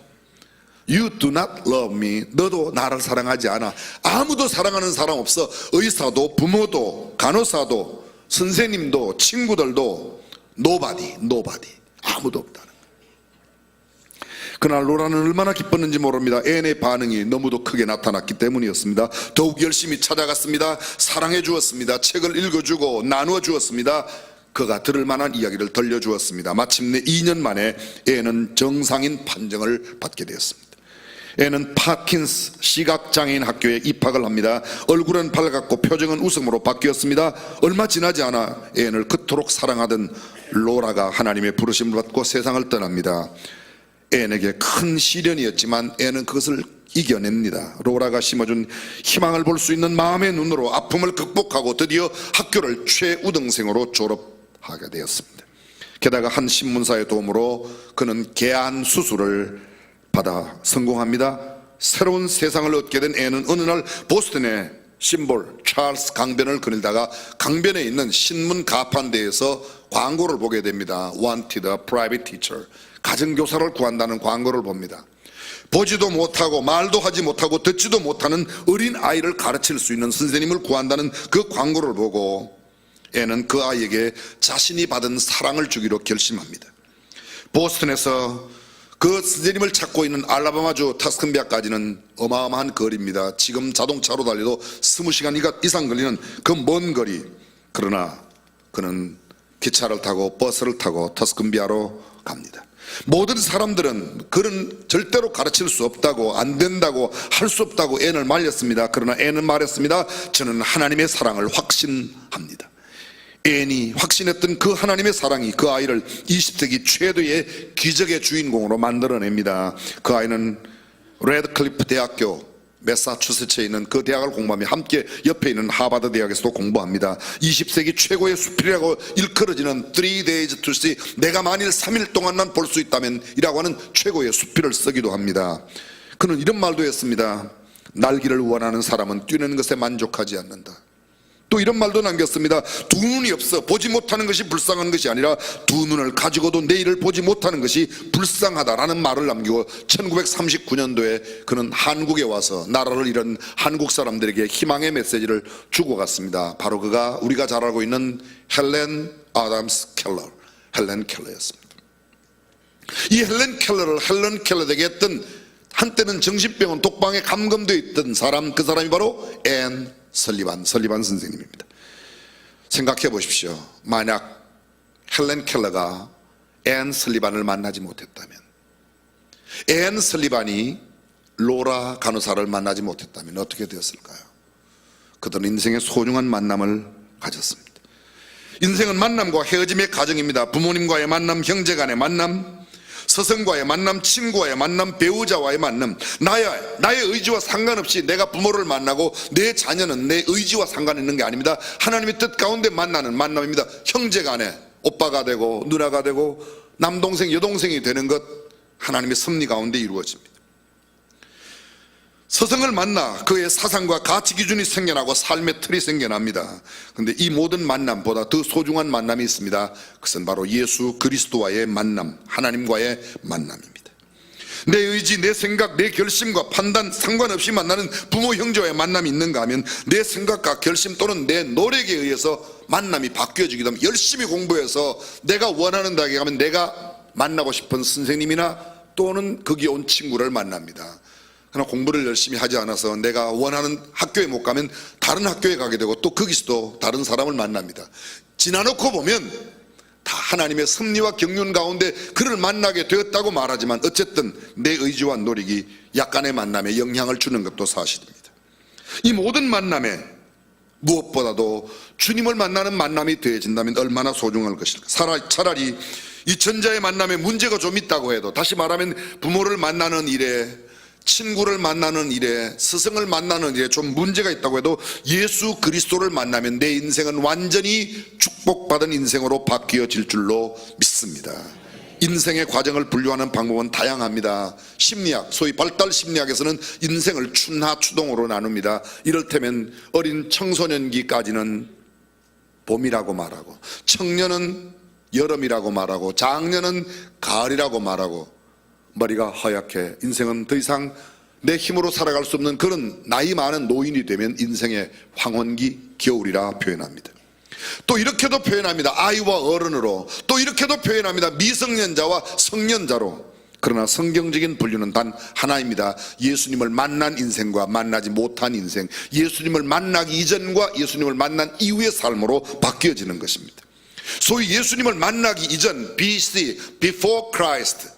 You do not love me. 너도 나를 사랑하지 않아. 아무도 사랑하는 사람 없어. 의사도 부모도 간호사도 선생님도 친구들도 nobody 아무도 없다는. 그날 로라는 얼마나 기뻤는지 모릅니다. 앤의 반응이 너무도 크게 나타났기 때문이었습니다. 더욱 열심히 찾아갔습니다. 사랑해 주었습니다. 책을 읽어주고 나누어 주었습니다. 그가 들을 만한 이야기를 들려주었습니다. 마침내 2년 만에 앤은 정상인 판정을 받게 되었습니다. 앤은 파킨스 시각장애인 학교에 입학을 합니다. 얼굴은 밝았고 표정은 웃음으로 바뀌었습니다. 얼마 지나지 않아 앤을 그토록 사랑하던 로라가 하나님의 부르심을 받고 세상을 떠납니다. 앤에게 큰 시련이었지만 앤은 그것을 이겨냅니다. 로라가 심어준 희망을 볼 수 있는 마음의 눈으로 아픔을 극복하고 드디어 학교를 최우등생으로 졸업하게 되었습니다. 게다가 한 신문사의 도움으로 그는 개안 수술을 받아 성공합니다. 새로운 세상을 얻게 된 앤은 어느 날 보스턴의 심볼 찰스 강변을 거닐다가 강변에 있는 신문 가판대에서 광고를 보게 됩니다. Wanted a private teacher. 가정교사를 구한다는 광고를 봅니다. 보지도 못하고 말도 하지 못하고 듣지도 못하는 어린 아이를 가르칠 수 있는 선생님을 구한다는 그 광고를 보고 앤은 그 아이에게 자신이 받은 사랑을 주기로 결심합니다. 보스턴에서 그 선생님을 찾고 있는 알라바마주 타스큰비아까지는 어마어마한 거리입니다. 지금 자동차로 달려도 20시간 이상 걸리는 그 먼 거리. 그러나 그는 기차를 타고 버스를 타고 타스큰비아로 갑니다. 모든 사람들은 그는 절대로 가르칠 수 없다고, 안 된다고, 할 수 없다고 앤을 말렸습니다. 그러나 앤은 말했습니다. 저는 하나님의 사랑을 확신합니다. 앤이 확신했던 그 하나님의 사랑이 그 아이를 20세기 최대의 기적의 주인공으로 만들어냅니다. 그 아이는 레드클리프 대학교, 매사추세츠에 있는 그 대학을 공부하며 함께 옆에 있는 하버드 대학에서도 공부합니다. 20세기 최고의 수필이라고 일컬어지는 3 days to see, 내가 만일 3일 동안만 볼 수 있다면 이라고 하는 최고의 수필을 쓰기도 합니다. 그는 이런 말도 했습니다. 날기를 원하는 사람은 뛰는 것에 만족하지 않는다. 또 이런 말도 남겼습니다. 두 눈이 없어 보지 못하는 것이 불쌍한 것이 아니라 두 눈을 가지고도 내일을 보지 못하는 것이 불쌍하다라는 말을 남기고 1939년도에 그는 한국에 와서 나라를 잃은 한국 사람들에게 희망의 메시지를 주고 갔습니다. 바로 그가 우리가 잘 알고 있는 헬렌 아담스 켈러, 헬렌 켈러였습니다. 이 헬렌 켈러에게 했던 한때는 정신병원 독방에 감금되어 있던 사람, 그 사람이 바로 앤 설리반 선생님입니다. 생각해 보십시오. 만약 헬렌 켈러가 앤 설리반을 만나지 못했다면, 앤 설리반이 로라 간호사를 만나지 못했다면 어떻게 되었을까요? 그들은 인생의 소중한 만남을 가졌습니다. 인생은 만남과 헤어짐의 과정입니다. 부모님과의 만남, 형제 간의 만남, 스승과의 만남, 친구와의 만남, 배우자와의 만남. 나의 의지와 상관없이 내가 부모를 만나고 내 자녀는 내 의지와 상관 있는 게 아닙니다. 하나님의 뜻 가운데 만나는 만남입니다. 형제 간에 오빠가 되고 누나가 되고 남동생 여동생이 되는 것, 하나님의 섭리 가운데 이루어집니다. 스승을 만나 그의 사상과 가치 기준이 생겨나고 삶의 틀이 생겨납니다. 그런데 이 모든 만남보다 더 소중한 만남이 있습니다. 그것은 바로 예수 그리스도와의 만남, 하나님과의 만남입니다. 내 의지, 내 생각, 내 결심과 판단 상관없이 만나는 부모 형제와의 만남이 있는가 하면 내 생각과 결심 또는 내 노력에 의해서 만남이 바뀌어지기도 하면 열심히 공부해서 내가 원하는 대학에 가면 내가 만나고 싶은 선생님이나 또는 거기에 온 친구를 만납니다. 그러나 공부를 열심히 하지 않아서 내가 원하는 학교에 못 가면 다른 학교에 가게 되고 또 거기서도 다른 사람을 만납니다. 지나놓고 보면 다 하나님의 섭리와 경륜 가운데 그를 만나게 되었다고 말하지만 어쨌든 내 의지와 노력이 약간의 만남에 영향을 주는 것도 사실입니다. 이 모든 만남에 무엇보다도 주님을 만나는 만남이 되어진다면 얼마나 소중할 것일까. 차라리 이 전자의 만남에 문제가 좀 있다고 해도, 다시 말하면 부모를 만나는 일에, 친구를 만나는 일에, 스승을 만나는 일에 좀 문제가 있다고 해도 예수 그리스도를 만나면 내 인생은 완전히 축복받은 인생으로 바뀌어질 줄로 믿습니다. 인생의 과정을 분류하는 방법은 다양합니다. 심리학, 소위 발달 심리학에서는 인생을 춘하 추동으로 나눕니다. 이를테면 어린 청소년기까지는 봄이라고 말하고, 청년은 여름이라고 말하고, 장년은 가을이라고 말하고, 머리가 하얗게 인생은 더 이상 내 힘으로 살아갈 수 없는 그런 나이 많은 노인이 되면 인생의 황혼기, 겨울이라 표현합니다. 또 이렇게도 표현합니다. 아이와 어른으로. 또 이렇게도 표현합니다. 미성년자와 성년자로. 그러나 성경적인 분류는 단 하나입니다. 예수님을 만난 인생과 만나지 못한 인생, 예수님을 만나기 이전과 예수님을 만난 이후의 삶으로 바뀌어지는 것입니다. 소위 예수님을 만나기 이전, BC, Before Christ,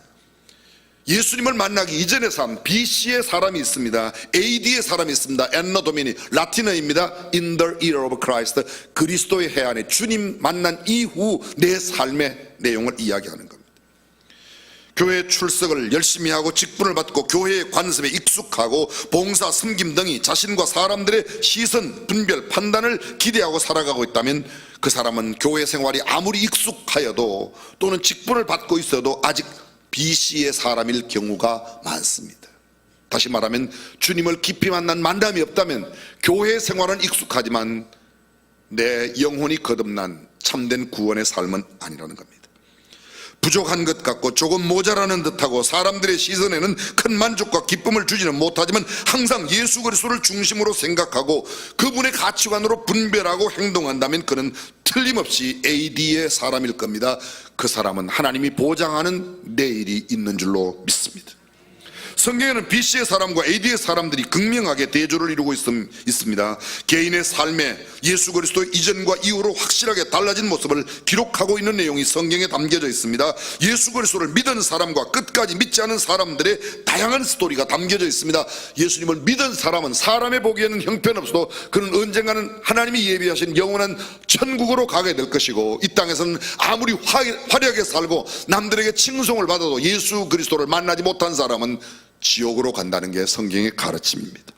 예수님을 만나기 이전의 삶, BC의 사람이 있습니다. AD의 사람이 있습니다. Anno Domini, 라틴어입니다. In the year of Christ, 그리스도의 해 안에 주님 만난 이후 내 삶의 내용을 이야기하는 겁니다. 교회 출석을 열심히 하고 직분을 받고 교회의 관습에 익숙하고 봉사, 섬김 등이 자신과 사람들의 시선, 분별, 판단을 기대하고 살아가고 있다면 그 사람은 교회 생활이 아무리 익숙하여도 또는 직분을 받고 있어도 아직 BC의 사람일 경우가 많습니다. 다시 말하면 주님을 깊이 만난 만남이 없다면 교회 생활은 익숙하지만 내 영혼이 거듭난 참된 구원의 삶은 아니라는 겁니다. 부족한 것 같고 조금 모자라는 듯하고 사람들의 시선에는 큰 만족과 기쁨을 주지는 못하지만 항상 예수 그리스도를 중심으로 생각하고 그분의 가치관으로 분별하고 행동한다면 그는 틀림없이 AD의 사람일 겁니다. 그 사람은 하나님이 보장하는 내일이 있는 줄로 믿습니다. 성경에는 BC의 사람과 AD의 사람들이 극명하게 대조를 이루고 있습니다. 개인의 삶에 예수 그리스도 이전과 이후로 확실하게 달라진 모습을 기록하고 있는 내용이 성경에 담겨져 있습니다. 예수 그리스도를 믿은 사람과 끝까지 믿지 않은 사람들의 다양한 스토리가 담겨져 있습니다. 예수님을 믿은 사람은 사람의 보기에는 형편없어도 그는 언젠가는 하나님이 예비하신 영원한 천국으로 가게 될 것이고, 이 땅에서는 아무리 화려하게 살고 남들에게 칭송을 받아도 예수 그리스도를 만나지 못한 사람은 지옥으로 간다는 게 성경의 가르침입니다.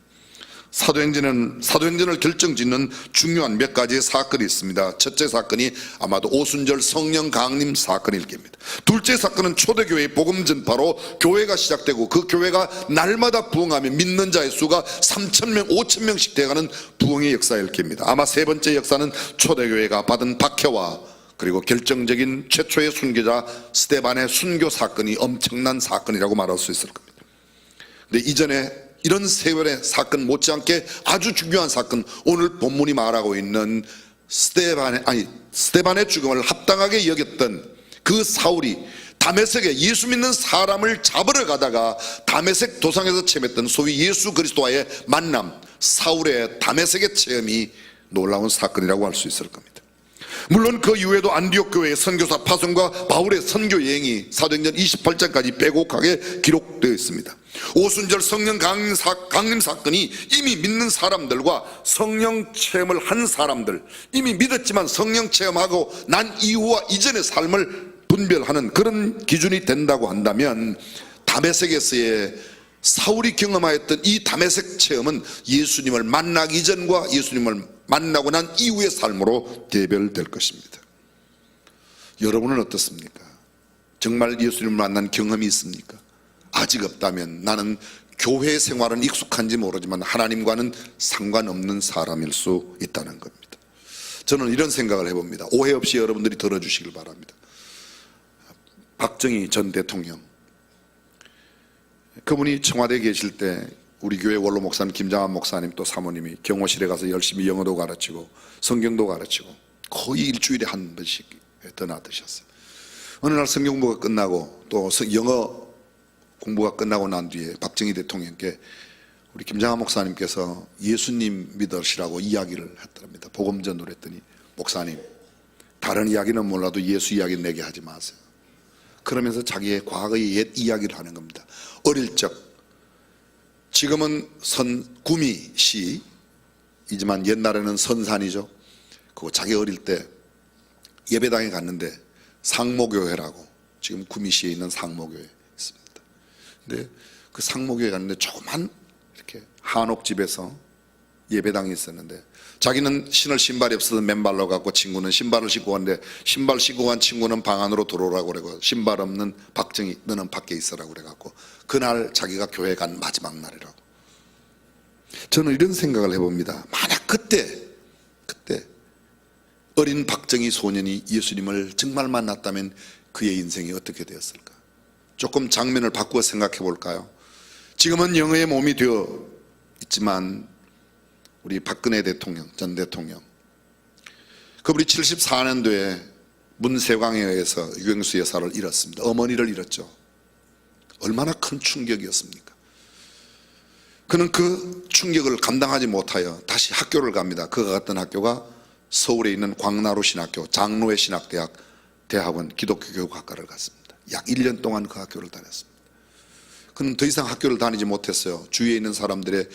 사도행전을 결정짓는 중요한 몇 가지의 사건이 있습니다. 첫째 사건이 아마도 오순절 성령 강림 사건일 겁니다. 둘째 사건은 초대교회의 복음 전파로 교회가 시작되고 그 교회가 날마다 부흥하며 믿는 자의 수가 3,000명, 5,000명씩 돼가는 부흥의 역사일 겁니다. 아마 세 번째 역사는 초대교회가 받은 박해와 그리고 결정적인 최초의 순교자 스데반의 순교 사건이 엄청난 사건이라고 말할 수 있을 겁니다. 근데 이전에 이런 세월의 사건 못지않게 아주 중요한 사건, 오늘 본문이 말하고 있는 스데반의 죽음을 합당하게 여겼던 그 사울이 다메섹에 예수 믿는 사람을 잡으러 가다가 다메섹 도상에서 체험했던 소위 예수 그리스도와의 만남, 사울의 다메섹의 체험이 놀라운 사건이라고 할 수 있을 겁니다. 물론 그 이후에도 안디옥 교회의 선교사 파송과 바울의 선교 여행이 사도행전 28장까지 빼곡하게 기록되어 있습니다. 오순절 성령 강림 사건이 이미 믿는 사람들과 성령 체험을 한 사람들, 이미 믿었지만 성령 체험하고 난 이후와 이전의 삶을 분별하는 그런 기준이 된다고 한다면, 다메섹에서의 사울이 경험하였던 이 다메섹 체험은 예수님을 만나기 이전과 예수님을 만나고 난 이후의 삶으로 대별될 것입니다. 여러분은 어떻습니까? 정말 예수님을 만난 경험이 있습니까? 아직 없다면 나는 교회 생활은 익숙한지 모르지만 하나님과는 상관없는 사람일 수 있다는 겁니다. 저는 이런 생각을 해봅니다. 오해 없이 여러분들이 들어주시길 바랍니다. 박정희 전 대통령, 그분이 청와대에 계실 때 우리 교회 원로 목사님 김장한 목사님 또 사모님이 경호실에 가서 열심히 영어도 가르치고 성경도 가르치고 거의 일주일에 한 번씩 떠나드셨어요. 어느 날 성경 공부가 끝나고 또 영어 공부가 끝나고 난 뒤에 박정희 대통령께 우리 김장한 목사님께서 예수님 믿으시라고 이야기를 했답니다. 복음 전도를 했더니 목사님, 다른 이야기는 몰라도 예수 이야기 내게 하지 마세요. 그러면서 자기의 과거의 옛 이야기를 하는 겁니다. 어릴 적, 지금은 구미시이지만 옛날에는 선산이죠. 그거 자기 어릴 때 예배당에 갔는데 상모교회라고, 지금 구미시에 있는 상모교회 있습니다. 근데 그 상모교회 갔는데 조그만 이렇게 한옥집에서 예배당이 있었는데 자기는 신을 신발이 없어서 맨발로 갔고 친구는 신발을 신고 갔는데 신발 신고 간 친구는 방 안으로 들어오라고 그러고 신발 없는 박정희 너는 밖에 있으라고 그래갖고 그날 자기가 교회 간 마지막 날이라고. 저는 이런 생각을 해봅니다. 만약 그때 어린 박정희 소년이 예수님을 정말 만났다면 그의 인생이 어떻게 되었을까? 조금 장면을 바꾸어 생각해 볼까요? 지금은 영의 몸이 되어 있지만 우리 박근혜 대통령, 전 대통령, 그분이 74년도에 문세광에 의해서 유경수 여사를 잃었습니다. 어머니를 잃었죠. 얼마나 큰 충격이었습니까? 그는 그 충격을 감당하지 못하여 다시 학교를 갑니다. 그가 갔던 학교가 서울에 있는 광나루 신학교, 장로회 신학대학 대학원 기독교 교육학과를 갔습니다. 약 1년 동안 그 학교를 다녔습니다. 그는 더 이상 학교를 다니지 못했어요. 주위에 있는 사람들의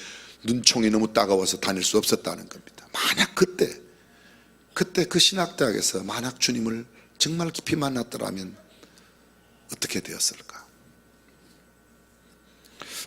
눈총이 너무 따가워서 다닐 수 없었다는 겁니다. 만약 그때 그 신학대학에서 만약 주님을 정말 깊이 만났더라면 어떻게 되었을까?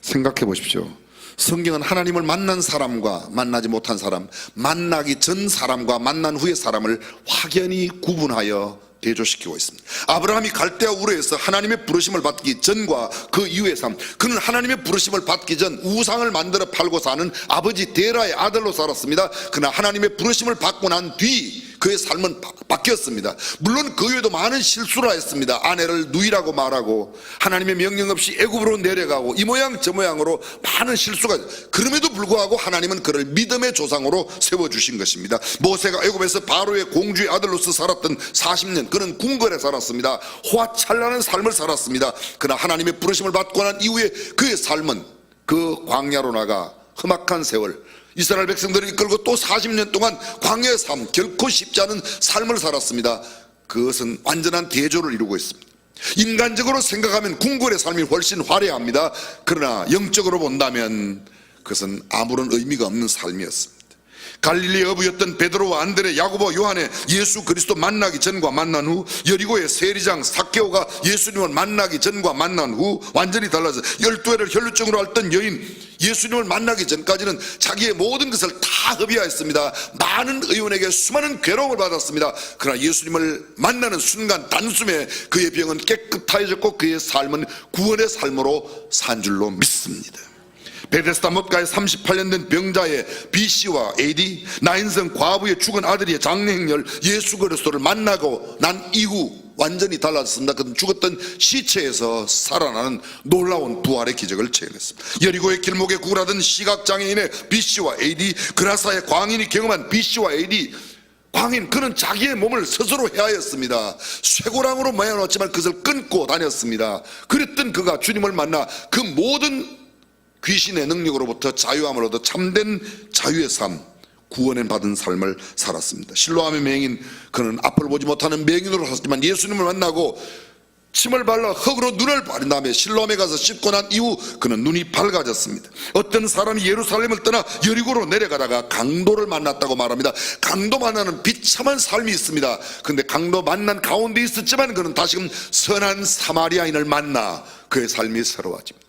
생각해 보십시오. 성경은 하나님을 만난 사람과 만나지 못한 사람, 만나기 전 사람과 만난 후의 사람을 확연히 구분하여 대조시키고 있습니다. 아브라함이 갈대아 우르에서 하나님의 부르심을 받기 전과 그 이후의 삶, 그는 하나님의 부르심을 받기 전 우상을 만들어 팔고 사는 아버지 데라의 아들로 살았습니다. 그러나 하나님의 부르심을 받고 난 뒤 그의 삶은 바뀌었습니다. 물론 그 외에도 많은 실수를 했습니다. 아내를 누이라고 말하고 하나님의 명령 없이 애굽으로 내려가고 이 모양 저 모양으로 많은 실수가, 그럼에도 불구하고 하나님은 그를 믿음의 조상으로 세워주신 것입니다. 모세가 애굽에서 바로의 공주의 아들로서 살았던 40년 그는 궁궐에 살았습니다. 호화찬란한 삶을 살았습니다. 그러나 하나님의 부르심을 받고 난 이후에 그의 삶은 그 광야로 나가 험악한 세월, 이스라엘 백성들을 이끌고 또 40년 동안 광야의 삶, 결코 쉽지 않은 삶을 살았습니다. 그것은 완전한 대조를 이루고 있습니다. 인간적으로 생각하면 궁궐의 삶이 훨씬 화려합니다. 그러나 영적으로 본다면 그것은 아무런 의미가 없는 삶이었습니다. 갈릴리 어부였던 베드로와 안드레, 야고보, 요한의 예수 그리스도 만나기 전과 만난 후, 여리고의 세리장 삭개오가 예수님을 만나기 전과 만난 후 완전히 달라서 12회를 혈루증으로 앓던 여인, 예수님을 만나기 전까지는 자기의 모든 것을 다 허비하였습니다. 많은 의원에게 수많은 괴로움을 받았습니다. 그러나 예수님을 만나는 순간 단숨에 그의 병은 깨끗하여졌고 그의 삶은 구원의 삶으로 산 줄로 믿습니다. 베데스다 못가에 38년 된 병자의 BC와 AD, 나인성 과부의 죽은 아들의 장례행렬 예수 그리스도를 만나고 난 이후 완전히 달라졌습니다. 그는 죽었던 시체에서 살아나는 놀라운 부활의 기적을 체험했습니다. 여리고의 길목에 구걸하던 시각장애인의 BC와 AD, 그라사의 광인이 경험한 BC와 AD, 광인, 그는 자기의 몸을 스스로 해하였습니다. 쇠고랑으로 모여놓았지만 그것을 끊고 다녔습니다. 그랬던 그가 주님을 만나 그 모든 귀신의 능력으로부터 자유함을 얻어 참된 자유의 삶, 구원을 받은 삶을 살았습니다. 실로암의 맹인, 그는 앞을 보지 못하는 맹인으로 살았지만 예수님을 만나고 침을 발라 흙으로 눈을 바른 다음에 실로암에 가서 씻고 난 이후 그는 눈이 밝아졌습니다. 어떤 사람이 예루살렘을 떠나 여리고로 내려가다가 강도를 만났다고 말합니다. 강도 만나는 비참한 삶이 있습니다. 그런데 강도 만난 가운데 있었지만 그는 다시금 선한 사마리아인을 만나 그의 삶이 새로워집니다.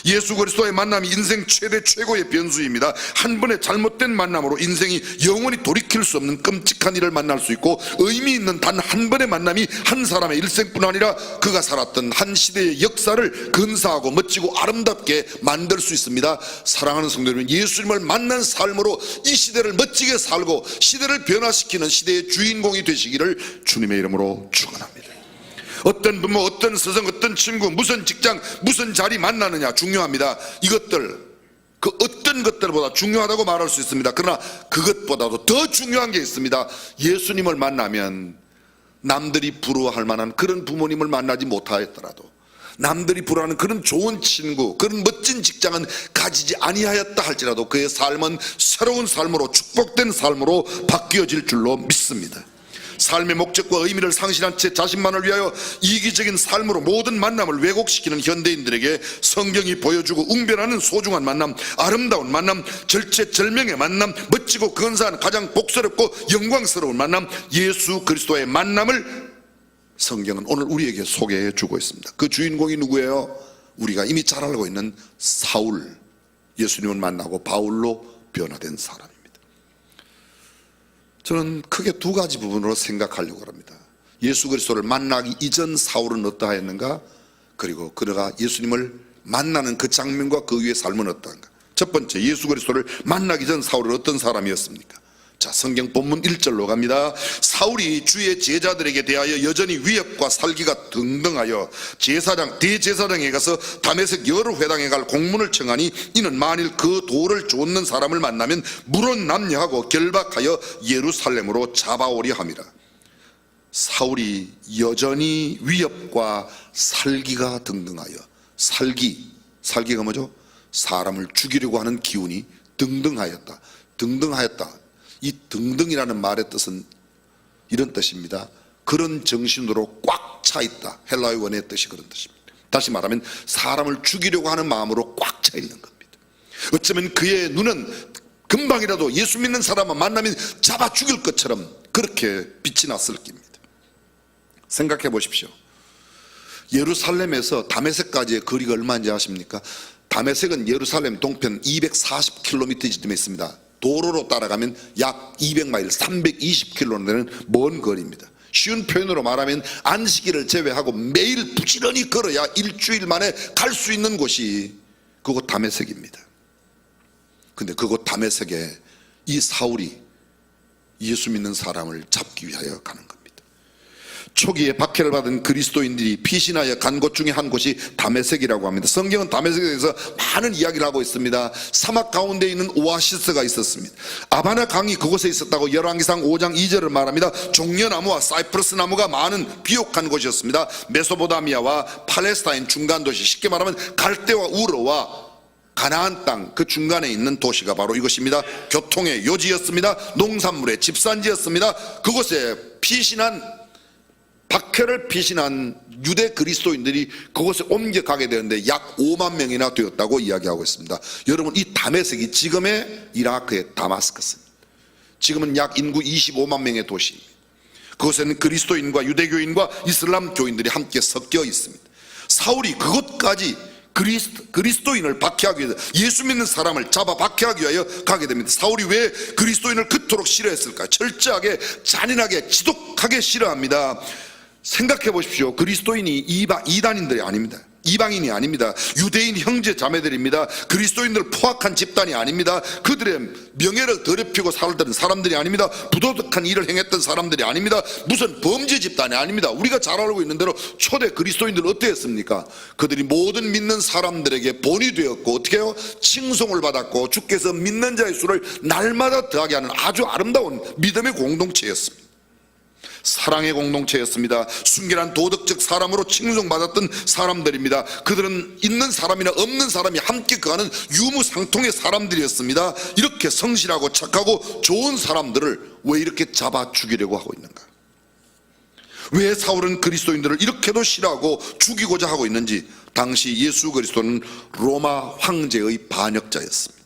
예수 그리스도의 만남이 인생 최고의 변수입니다. 한 번의 잘못된 만남으로 인생이 영원히 돌이킬 수 없는 끔찍한 일을 만날 수 있고, 의미 있는 단 한 번의 만남이 한 사람의 일생뿐 아니라 그가 살았던 한 시대의 역사를 근사하고 멋지고 아름답게 만들 수 있습니다. 사랑하는 성도 여러분, 예수님을 만난 삶으로 이 시대를 멋지게 살고 시대를 변화시키는 시대의 주인공이 되시기를 주님의 이름으로 축원합니다. 어떤 부모, 어떤 스승, 어떤 친구, 무슨 직장, 무슨 자리 만나느냐 중요합니다. 이것들, 그 어떤 것들보다 중요하다고 말할 수 있습니다. 그러나 그것보다도 더 중요한 게 있습니다. 예수님을 만나면 남들이 부러워할 만한 그런 부모님을 만나지 못하였더라도, 남들이 부러워하는 그런 좋은 친구, 그런 멋진 직장은 가지지 아니하였다 할지라도 그의 삶은 새로운 삶으로, 축복된 삶으로 바뀌어질 줄로 믿습니다. 삶의 목적과 의미를 상실한 채 자신만을 위하여 이기적인 삶으로 모든 만남을 왜곡시키는 현대인들에게 성경이 보여주고 웅변하는 소중한 만남, 아름다운 만남, 절체절명의 만남, 멋지고 근사한 가장 복스럽고 영광스러운 만남, 예수 그리스도의 만남을 성경은 오늘 우리에게 소개해 주고 있습니다. 그 주인공이 누구예요? 우리가 이미 잘 알고 있는 사울, 예수님을 만나고 바울로 변화된 사람입니다. 저는 크게 두 가지 부분으로 생각하려고 합니다. 예수 그리스도를 만나기 이전 사울은 어떠하였는가, 그리고 그가 예수님을 만나는 그 장면과 그 위의 삶은 어떠한가. 첫 번째, 예수 그리스도를 만나기 전 사울은 어떤 사람이었습니까? 자, 성경 본문 1절로 갑니다. 사울이 주의 제자들에게 대하여 여전히 위협과 살기가 등등하여 대제사장에 가서 다메섹 여러 회당에 갈 공문을 청하니, 이는 만일 그 돌을 쫓는 사람을 만나면 물은 남녀하고 결박하여 예루살렘으로 잡아오려 함이라. 사울이 여전히 위협과 살기가 등등하여, 살기가 뭐죠? 사람을 죽이려고 하는 기운이 등등하였다. 이 등등이라는 말의 뜻은 이런 뜻입니다. 그런 정신으로 꽉 차 있다. 헬라어 원의 뜻이 그런 뜻입니다. 다시 말하면 사람을 죽이려고 하는 마음으로 꽉 차 있는 겁니다. 어쩌면 그의 눈은 금방이라도 예수 믿는 사람을 만나면 잡아 죽일 것처럼 그렇게 빛이 났을 겁니다. 생각해 보십시오. 예루살렘에서 다메섹까지의 거리가 얼마인지 아십니까? 다메섹은 예루살렘 동편 240km쯤에 있습니다. 도로로 따라가면 약 200마일, 320km 되는 먼 거리입니다. 쉬운 표현으로 말하면 안식일을 제외하고 매일 부지런히 걸어야 일주일 만에 갈 수 있는 곳이 그곳 다메섹입니다. 근데 그곳 다메섹에 이 사울이 예수 믿는 사람을 잡기 위하여 가는 겁니다. 초기에 박해를 받은 그리스도인들이 피신하여 간 곳 중에 한 곳이 다메섹이라고 합니다. 성경은 다메섹에 대해서 많은 이야기를 하고 있습니다. 사막 가운데 있는 오아시스가 있었습니다. 아바나 강이 그곳에 있었다고 열왕기상 5장 2절을 말합니다. 종려나무와 사이프러스 나무가 많은 비옥한 곳이었습니다. 메소포타미아와 팔레스타인 중간 도시, 쉽게 말하면 갈대와 우르와 가나안 땅 그 중간에 있는 도시가 바로 이것입니다. 교통의 요지였습니다. 농산물의 집산지였습니다. 그곳에 박해를 피신한 유대 그리스도인들이 그곳에 옮겨가게 되는데 약 5만 명이나 되었다고 이야기하고 있습니다. 여러분, 이 다메섹이 지금의 이라크의 다마스커스입니다. 지금은 약 인구 25만 명의 도시입니다. 그곳에는 그리스도인과 유대교인과 이슬람 교인들이 함께 섞여 있습니다. 사울이 그곳까지 그리스도인을 박해하기 위해서, 예수 믿는 사람을 잡아 박해하기 위하여 가게 됩니다. 사울이 왜 그리스도인을 그토록 싫어했을까? 철저하게, 잔인하게, 지독하게 싫어합니다. 생각해 보십시오. 그리스도인이 이단인들이 아닙니다. 이방인이 아닙니다. 유대인 형제 자매들입니다. 그리스도인들 포악한 집단이 아닙니다. 그들의 명예를 더럽히고 살던 사람들이 아닙니다. 부도덕한 일을 행했던 사람들이 아닙니다. 무슨 범죄 집단이 아닙니다. 우리가 잘 알고 있는 대로 초대 그리스도인들 어땠습니까? 그들이 모든 믿는 사람들에게 본이 되었고, 어떻게 해요? 칭송을 받았고, 주께서 믿는 자의 수를 날마다 더하게 하는 아주 아름다운 믿음의 공동체였습니다. 사랑의 공동체였습니다. 순결한 도덕적 사람으로 칭송받았던 사람들입니다. 그들은 있는 사람이나 없는 사람이 함께 거하는 유무상통의 사람들이었습니다. 이렇게 성실하고 착하고 좋은 사람들을 왜 이렇게 잡아 죽이려고 하고 있는가? 왜 사울은 그리스도인들을 이렇게도 싫어하고 죽이고자 하고 있는지, 당시 예수 그리스도는 로마 황제의 반역자였습니다.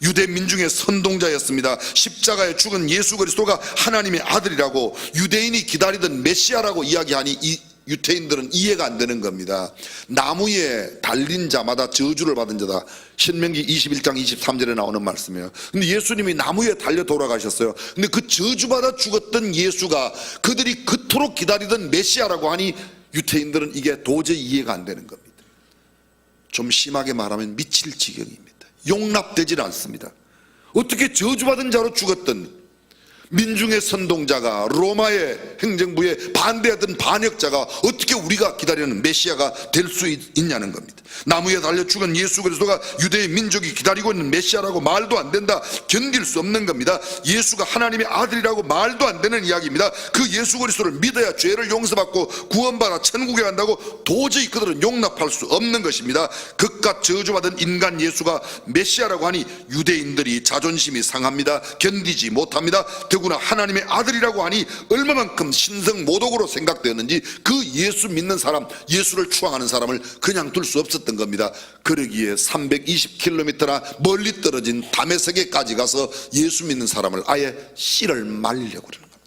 유대 민중의 선동자였습니다. 십자가에 죽은 예수 그리스도가 하나님의 아들이라고 유대인이 기다리던 메시아라고 이야기하니 이 유태인들은 이해가 안 되는 겁니다. 나무에 달린 자마다 저주를 받은 자다. 신명기 21장 23절에 나오는 말씀이에요. 근데 예수님이 나무에 달려 돌아가셨어요. 근데 그 저주받아 죽었던 예수가 그들이 그토록 기다리던 메시아라고 하니 유태인들은 이게 도저히 이해가 안 되는 겁니다. 좀 심하게 말하면 미칠 지경입니다. 용납되질 않습니다. 어떻게 저주받은 자로 죽었던 민중의 선동자가 로마의 행정부에 반대하던 반역자가 어떻게 우리가 기다리는 메시아가 될 수 있냐는 겁니다. 나무에 달려 죽은 예수 그리스도가 유대의 민족이 기다리고 있는 메시아라고 말도 안 된다. 견딜 수 없는 겁니다. 예수가 하나님의 아들이라고 말도 안 되는 이야기입니다. 그 예수 그리스도를 믿어야 죄를 용서받고 구원받아 천국에 간다고 도저히 그들은 용납할 수 없는 것입니다. 그깟 저주받은 인간 예수가 메시아라고 하니 유대인들이 자존심이 상합니다. 견디지 못합니다. 더구나 하나님의 아들이라고 하니 얼마만큼 신성모독으로 생각되었는지 그 예수 믿는 사람, 예수를 추앙하는 사람을 그냥 둘 수 없었던 겁니다. 그러기에 320km나 멀리 떨어진 다메섹에까지 가서 예수 믿는 사람을 아예 씨를 말리려고 그러는 겁니다.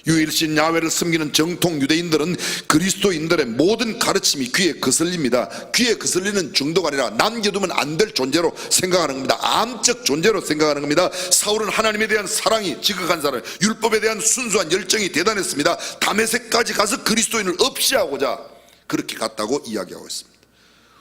유일신 야훼를 섬기는 정통 유대인들은 그리스도인들의 모든 가르침이 귀에 거슬립니다. 귀에 거슬리는 정도가 아니라 남겨두면 안 될 존재로 생각하는 겁니다. 암적 존재로 생각하는 겁니다. 사울은 하나님에 대한 사랑이 지극한 사랑, 율법에 대한 순수한 열정이 대단했습니다. 다메섹까지 가서 그리스도인을 없이하고자 그렇게 갔다고 이야기하고 있습니다.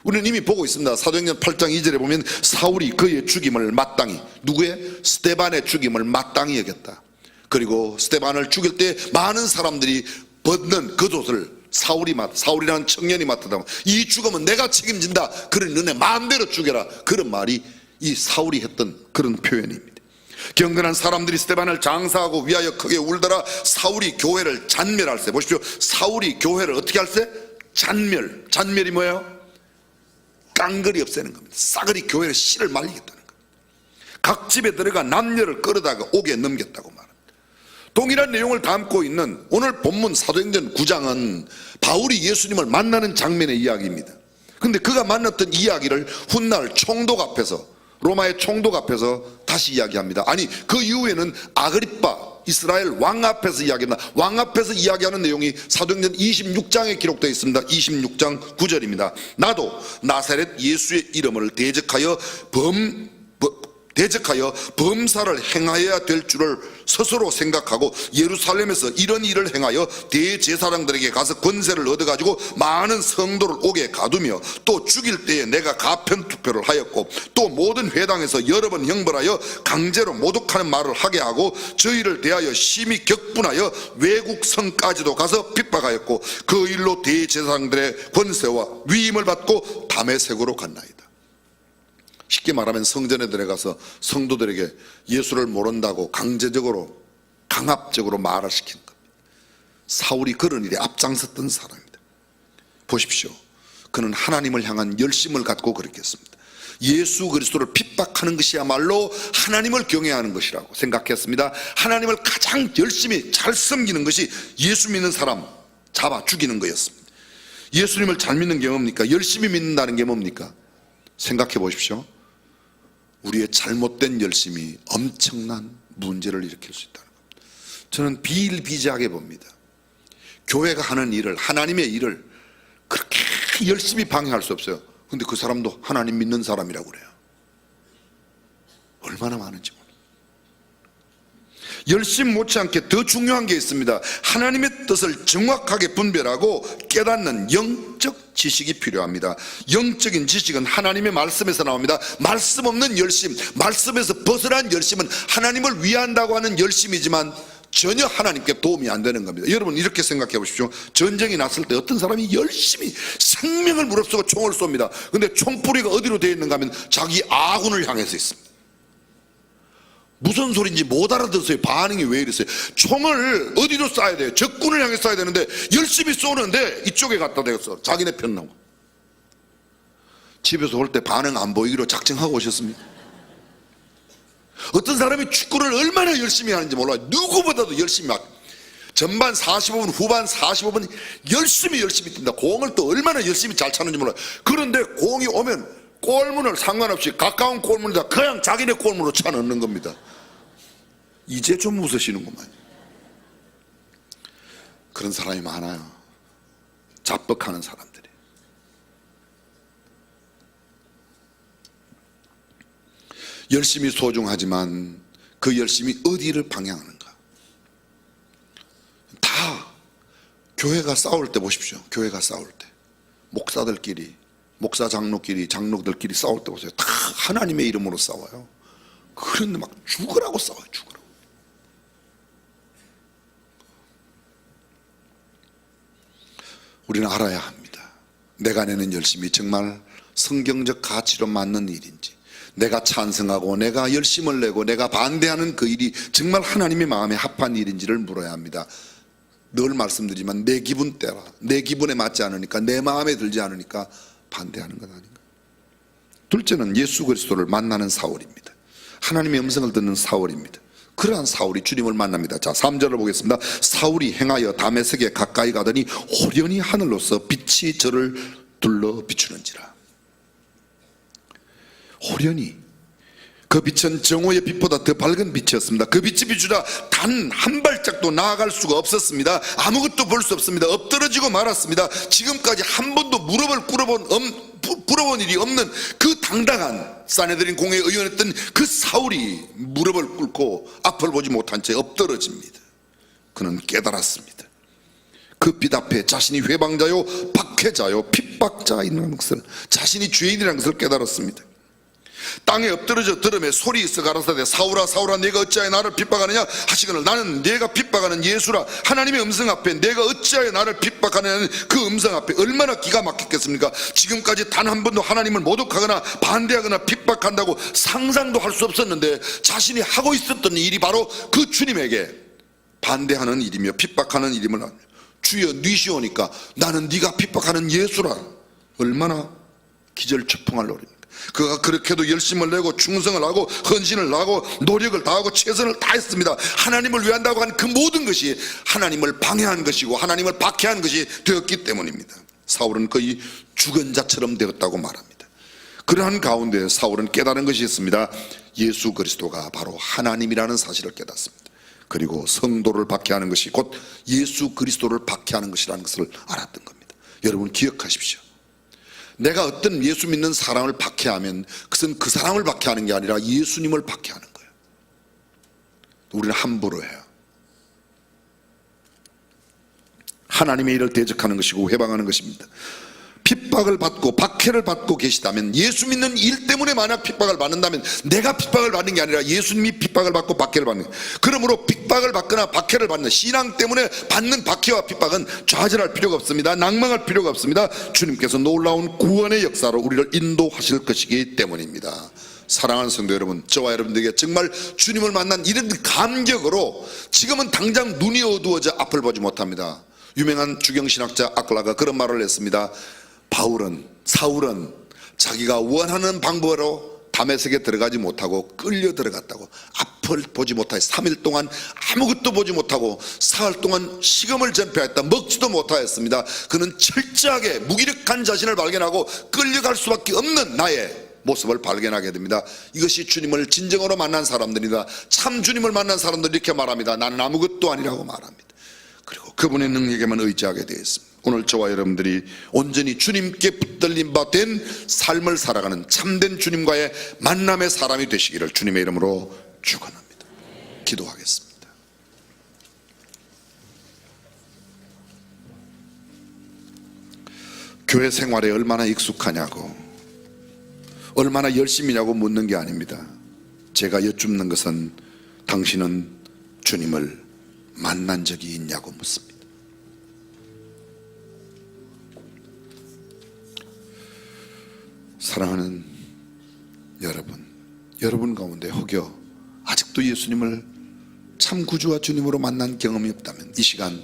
우리는 이미 보고 있습니다. 사도행전 8장 2절에 보면 사울이 그의 죽임을 마땅히, 누구의? 스데반의 죽임을 마땅히 여겼다. 그리고 스데반을 죽일 때 많은 사람들이 벗는 겉옷을 사울이라는 청년이 맡았다. 이 죽음은 내가 책임진다. 그러니 너네 마음대로 죽여라. 그런 말이 이 사울이 했던 그런 표현입니다. 경건한 사람들이 스데반을 장사하고 위하여 크게 울더라. 사울이 교회를 잔멸할세. 보십시오. 사울이 교회를 어떻게 할세? 잔멸이 뭐예요? 깡그리 없애는 겁니다. 싸그리 교회를 씨를 말리겠다는 겁니다. 각 집에 들어가 남녀를 끌어다가 옥에 넘겼다고 말합니다. 동일한 내용을 담고 있는 오늘 본문 사도행전 9장은 바울이 예수님을 만나는 장면의 이야기입니다. 그런데 그가 만났던 이야기를 훗날 총독 앞에서, 로마의 총독 앞에서 다시 이야기합니다. 아니, 그 이후에는 아그리빠 이스라엘 왕 앞에서 이야기합니다. 왕 앞에서 이야기하는 내용이 사도행전 26장에 기록되어 있습니다. 26장 9절입니다. 나도 나사렛 예수의 이름을 대적하여 범사를 행하여야 될 줄을 스스로 생각하고 예루살렘에서 이런 일을 행하여 대제사장들에게 가서 권세를 얻어가지고 많은 성도를 옥에 가두며 또 죽일 때에 내가 가편투표를 하였고 또 모든 회당에서 여러 번 형벌하여 강제로 모독하는 말을 하게 하고 저희를 대하여 심히 격분하여 외국 성까지도 가서 핍박하였고 그 일로 대제사장들의 권세와 위임을 받고 다메섹으로 갔나이다. 쉽게 말하면 성전에 들어가서 성도들에게 예수를 모른다고 강제적으로 강압적으로 말을 시키는 겁니다. 사울이 그런 일에 앞장섰던 사람입니다. 보십시오. 그는 하나님을 향한 열심을 갖고 그렇게 했습니다. 예수 그리스도를 핍박하는 것이야말로 하나님을 경외하는 것이라고 생각했습니다. 하나님을 가장 열심히 잘 섬기는 것이 예수 믿는 사람 잡아 죽이는 거였습니다. 예수님을 잘 믿는 게 뭡니까? 열심히 믿는다는 게 뭡니까? 생각해 보십시오. 우리의 잘못된 열심이 엄청난 문제를 일으킬 수 있다는 겁니다. 저는 비일비재하게 봅니다. 교회가 하는 일을, 하나님의 일을 그렇게 열심히 방해할 수 없어요. 근데 그 사람도 하나님 믿는 사람이라고 그래요. 얼마나 많은지 모릅니다. 열심 못지않게 더 중요한 게 있습니다. 하나님의 뜻을 정확하게 분별하고 깨닫는 영적 지식이 필요합니다. 영적인 지식은 하나님의 말씀에서 나옵니다. 말씀 없는 열심, 말씀에서 벗어난 열심은 하나님을 위한다고 하는 열심이지만 전혀 하나님께 도움이 안 되는 겁니다. 여러분 이렇게 생각해 보십시오. 전쟁이 났을 때 어떤 사람이 열심히 생명을 무릅쓰고 총을 쏩니다. 근데 총뿌리가 어디로 되어 있는가 하면 자기 아군을 향해서 있습니다. 무슨 소리인지 못 알아들었어요. 반응이 왜 이랬어요? 총을 어디로 쏴야 돼요? 적군을 향해 쏴야 되는데 열심히 쏘는데 이쪽에 갖다 대었어. 자기네 편 나고. 집에서 올 때 반응 안 보이기로 작정하고 오셨습니까? 어떤 사람이 축구를 얼마나 열심히 하는지 몰라요. 누구보다도 열심히 막 전반 45분, 후반 45분 열심히 뛴다. 공을 또 얼마나 열심히 잘 차는지 몰라요. 그런데 공이 오면 골문을 상관없이 가까운 골문에다 그냥 자기네 골문으로 차 넣는 겁니다. 이제 좀 웃으시는구만. 그런 사람이 많아요. 자뻑하는 사람들이. 열심히 소중하지만 그 열심이 어디를 방향하는가. 다 교회가 싸울 때 보십시오. 교회가 싸울 때 목사들끼리, 목사 장로들끼리 싸울 때 보세요. 다 하나님의 이름으로 싸워요. 그런데 막 죽으라고 싸워요. 죽으라고. 우리는 알아야 합니다. 내가 내는 열심이 정말 성경적 가치로 맞는 일인지, 내가 찬성하고 내가 열심을 내고 내가 반대하는 그 일이 정말 하나님의 마음에 합한 일인지를 물어야 합니다. 늘 말씀드리지만 내 기분 때라, 내 기분에 맞지 않으니까, 내 마음에 들지 않으니까 반대하는 것 아닌가. 둘째는 예수 그리스도를 만나는 사울입니다. 하나님의 음성을 듣는 사울입니다. 그러한 사울이 주님을 만납니다. 자, 3절을 보겠습니다. 사울이 행하여 다메섹에 가까이 가더니 호련히 하늘로서 빛이 저를 둘러 비추는지라. 호련히, 그 빛은 정오의 빛보다 더 밝은 빛이었습니다. 그 빛이 비추자 단 한 발짝도 나아갈 수가 없었습니다. 아무것도 볼 수 없습니다. 엎드러지고 말았습니다. 지금까지 한 번도 무릎을 꿇어본 일이 없는 그 당당한 사내들인 공회에 의원했던 그 사울이 무릎을 꿇고 앞을 보지 못한 채 엎드러집니다. 그는 깨달았습니다. 그 빛 앞에 자신이 회방자요 박해자요 핍박자인 것을, 자신이 죄인이라는 것을 깨달았습니다. 땅에 엎드러져 들음에 소리 있어 가라사대 사울아 사울아 네가 어찌하여 나를 핍박하느냐 하시거늘 나는 네가 핍박하는 예수라. 하나님의 음성 앞에 내가 어찌하여 나를 핍박하느냐는 그 음성 앞에 얼마나 기가 막혔겠습니까? 지금까지 단 한 번도 하나님을 모독하거나 반대하거나 핍박한다고 상상도 할 수 없었는데, 자신이 하고 있었던 일이 바로 그 주님에게 반대하는 일이며 핍박하는 일임을 주여 니시오니까 나는 네가 핍박하는 예수라. 얼마나 기절초풍할 노래입니다. 그가 그렇게도 열심을 내고 충성을 하고 헌신을 하고 노력을 다하고 최선을 다했습니다. 하나님을 위한다고 한 그 모든 것이 하나님을 방해한 것이고 하나님을 박해한 것이 되었기 때문입니다. 사울은 거의 죽은 자처럼 되었다고 말합니다. 그러한 가운데 사울은 깨달은 것이 있습니다. 예수 그리스도가 바로 하나님이라는 사실을 깨닫습니다. 그리고 성도를 박해하는 것이 곧 예수 그리스도를 박해하는 것이라는 것을 알았던 겁니다. 여러분 기억하십시오. 내가 어떤 예수 믿는 사람을 박해하면 그것은 그 사람을 박해하는 게 아니라 예수님을 박해하는 거예요. 우리는 함부로 해요. 하나님의 일을 대적하는 것이고 회방하는 것입니다. 핍박을 받고 박해를 받고 계시다면, 예수 믿는 일 때문에 만약 핍박을 받는다면 내가 핍박을 받는 게 아니라 예수님이 핍박을 받고 박해를 받는 거예요. 그러므로 핍박을 받거나 박해를 받는, 신앙 때문에 받는 박해와 핍박은 좌절할 필요가 없습니다. 낭망할 필요가 없습니다. 주님께서 놀라운 구원의 역사로 우리를 인도하실 것이기 때문입니다. 사랑하는 성도 여러분, 저와 여러분들에게 정말 주님을 만난 이런 감격으로 지금은 당장 눈이 어두워져 앞을 보지 못합니다. 유명한 주경신학자 아클라가 그런 말을 했습니다. 사울은 자기가 원하는 방법으로 다메섹에 들어가지 못하고 끌려 들어갔다고. 앞을 보지 못하여 3일 동안 아무것도 보지 못하고 사흘 동안 식음을 전폐했다. 먹지도 못하였습니다. 그는 철저하게 무기력한 자신을 발견하고 끌려갈 수밖에 없는 나의 모습을 발견하게 됩니다. 이것이 주님을 진정으로 만난 사람들이다. 참 주님을 만난 사람들이 이렇게 말합니다. 나는 아무것도 아니라고 말합니다. 그리고 그분의 능력에만 의지하게 되어 있습니다. 오늘 저와 여러분들이 온전히 주님께 붙들림 바 된 삶을 살아가는 참된 주님과의 만남의 사람이 되시기를 주님의 이름으로 축원합니다. 기도하겠습니다. 교회 생활에 얼마나 익숙하냐고, 얼마나 열심히냐고 묻는 게 아닙니다. 제가 여쭙는 것은 당신은 주님을 만난 적이 있냐고 묻습니다. 사랑하는 여러분 가운데 혹여 아직도 예수님을 참 구주와 주님으로 만난 경험이 없다면 이 시간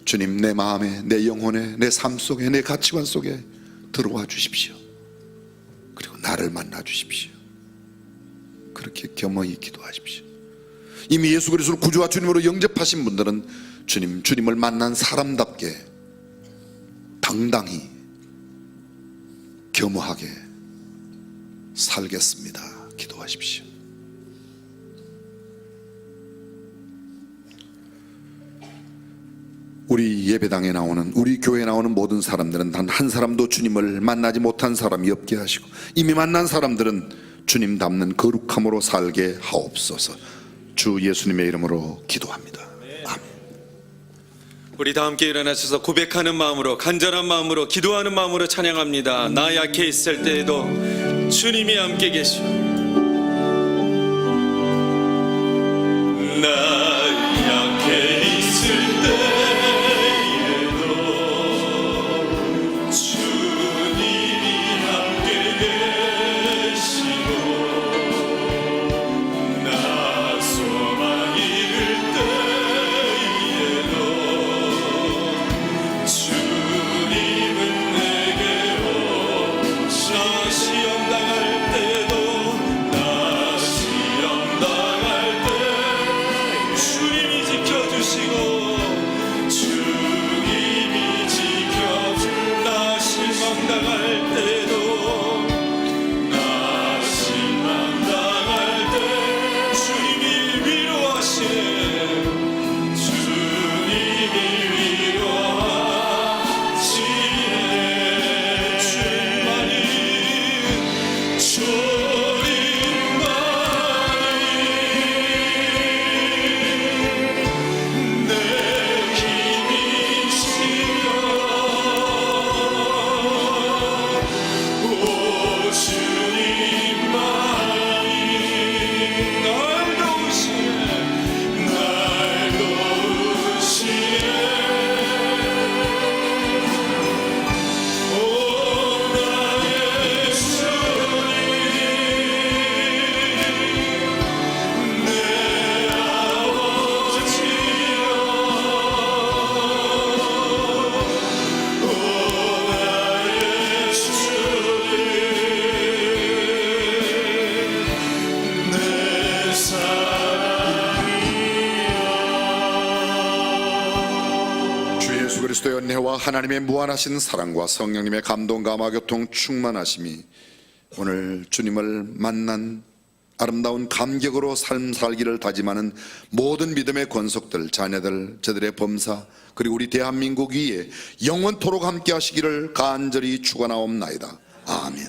주님, 내 마음에, 내 영혼에, 내 삶 속에, 내 가치관 속에 들어와 주십시오. 그리고 나를 만나 주십시오. 그렇게 겸허히 기도하십시오. 이미 예수 그리스도를 구주와 주님으로 영접하신 분들은 주님을 만난 사람답게 당당히 겸허하게 살겠습니다. 기도하십시오. 우리 예배당에 나오는, 우리 교회에 나오는 모든 사람들은 단 한 사람도 주님을 만나지 못한 사람이 없게 하시고, 이미 만난 사람들은 주님 닮는 거룩함으로 살게 하옵소서. 주 예수님의 이름으로 기도합니다. 아멘. 우리 다 함께 일어나셔서 고백하는 마음으로, 간절한 마음으로, 기도하는 마음으로 찬양합니다. 나 약해 있을 때에도 주님이 함께 계시오. 나 약해 있을 때에도 은혜와 하나님의 무한하신 사랑과 성령님의 감동 감화 교통 충만하심이 오늘 주님을 만난 아름다운 감격으로 삶 살기를 다짐하는 모든 믿음의 권속들, 자녀들, 저들의 범사, 그리고 우리 대한민국 위에 영원토록 함께 하시기를 간절히 축원하옵나이다. 아멘.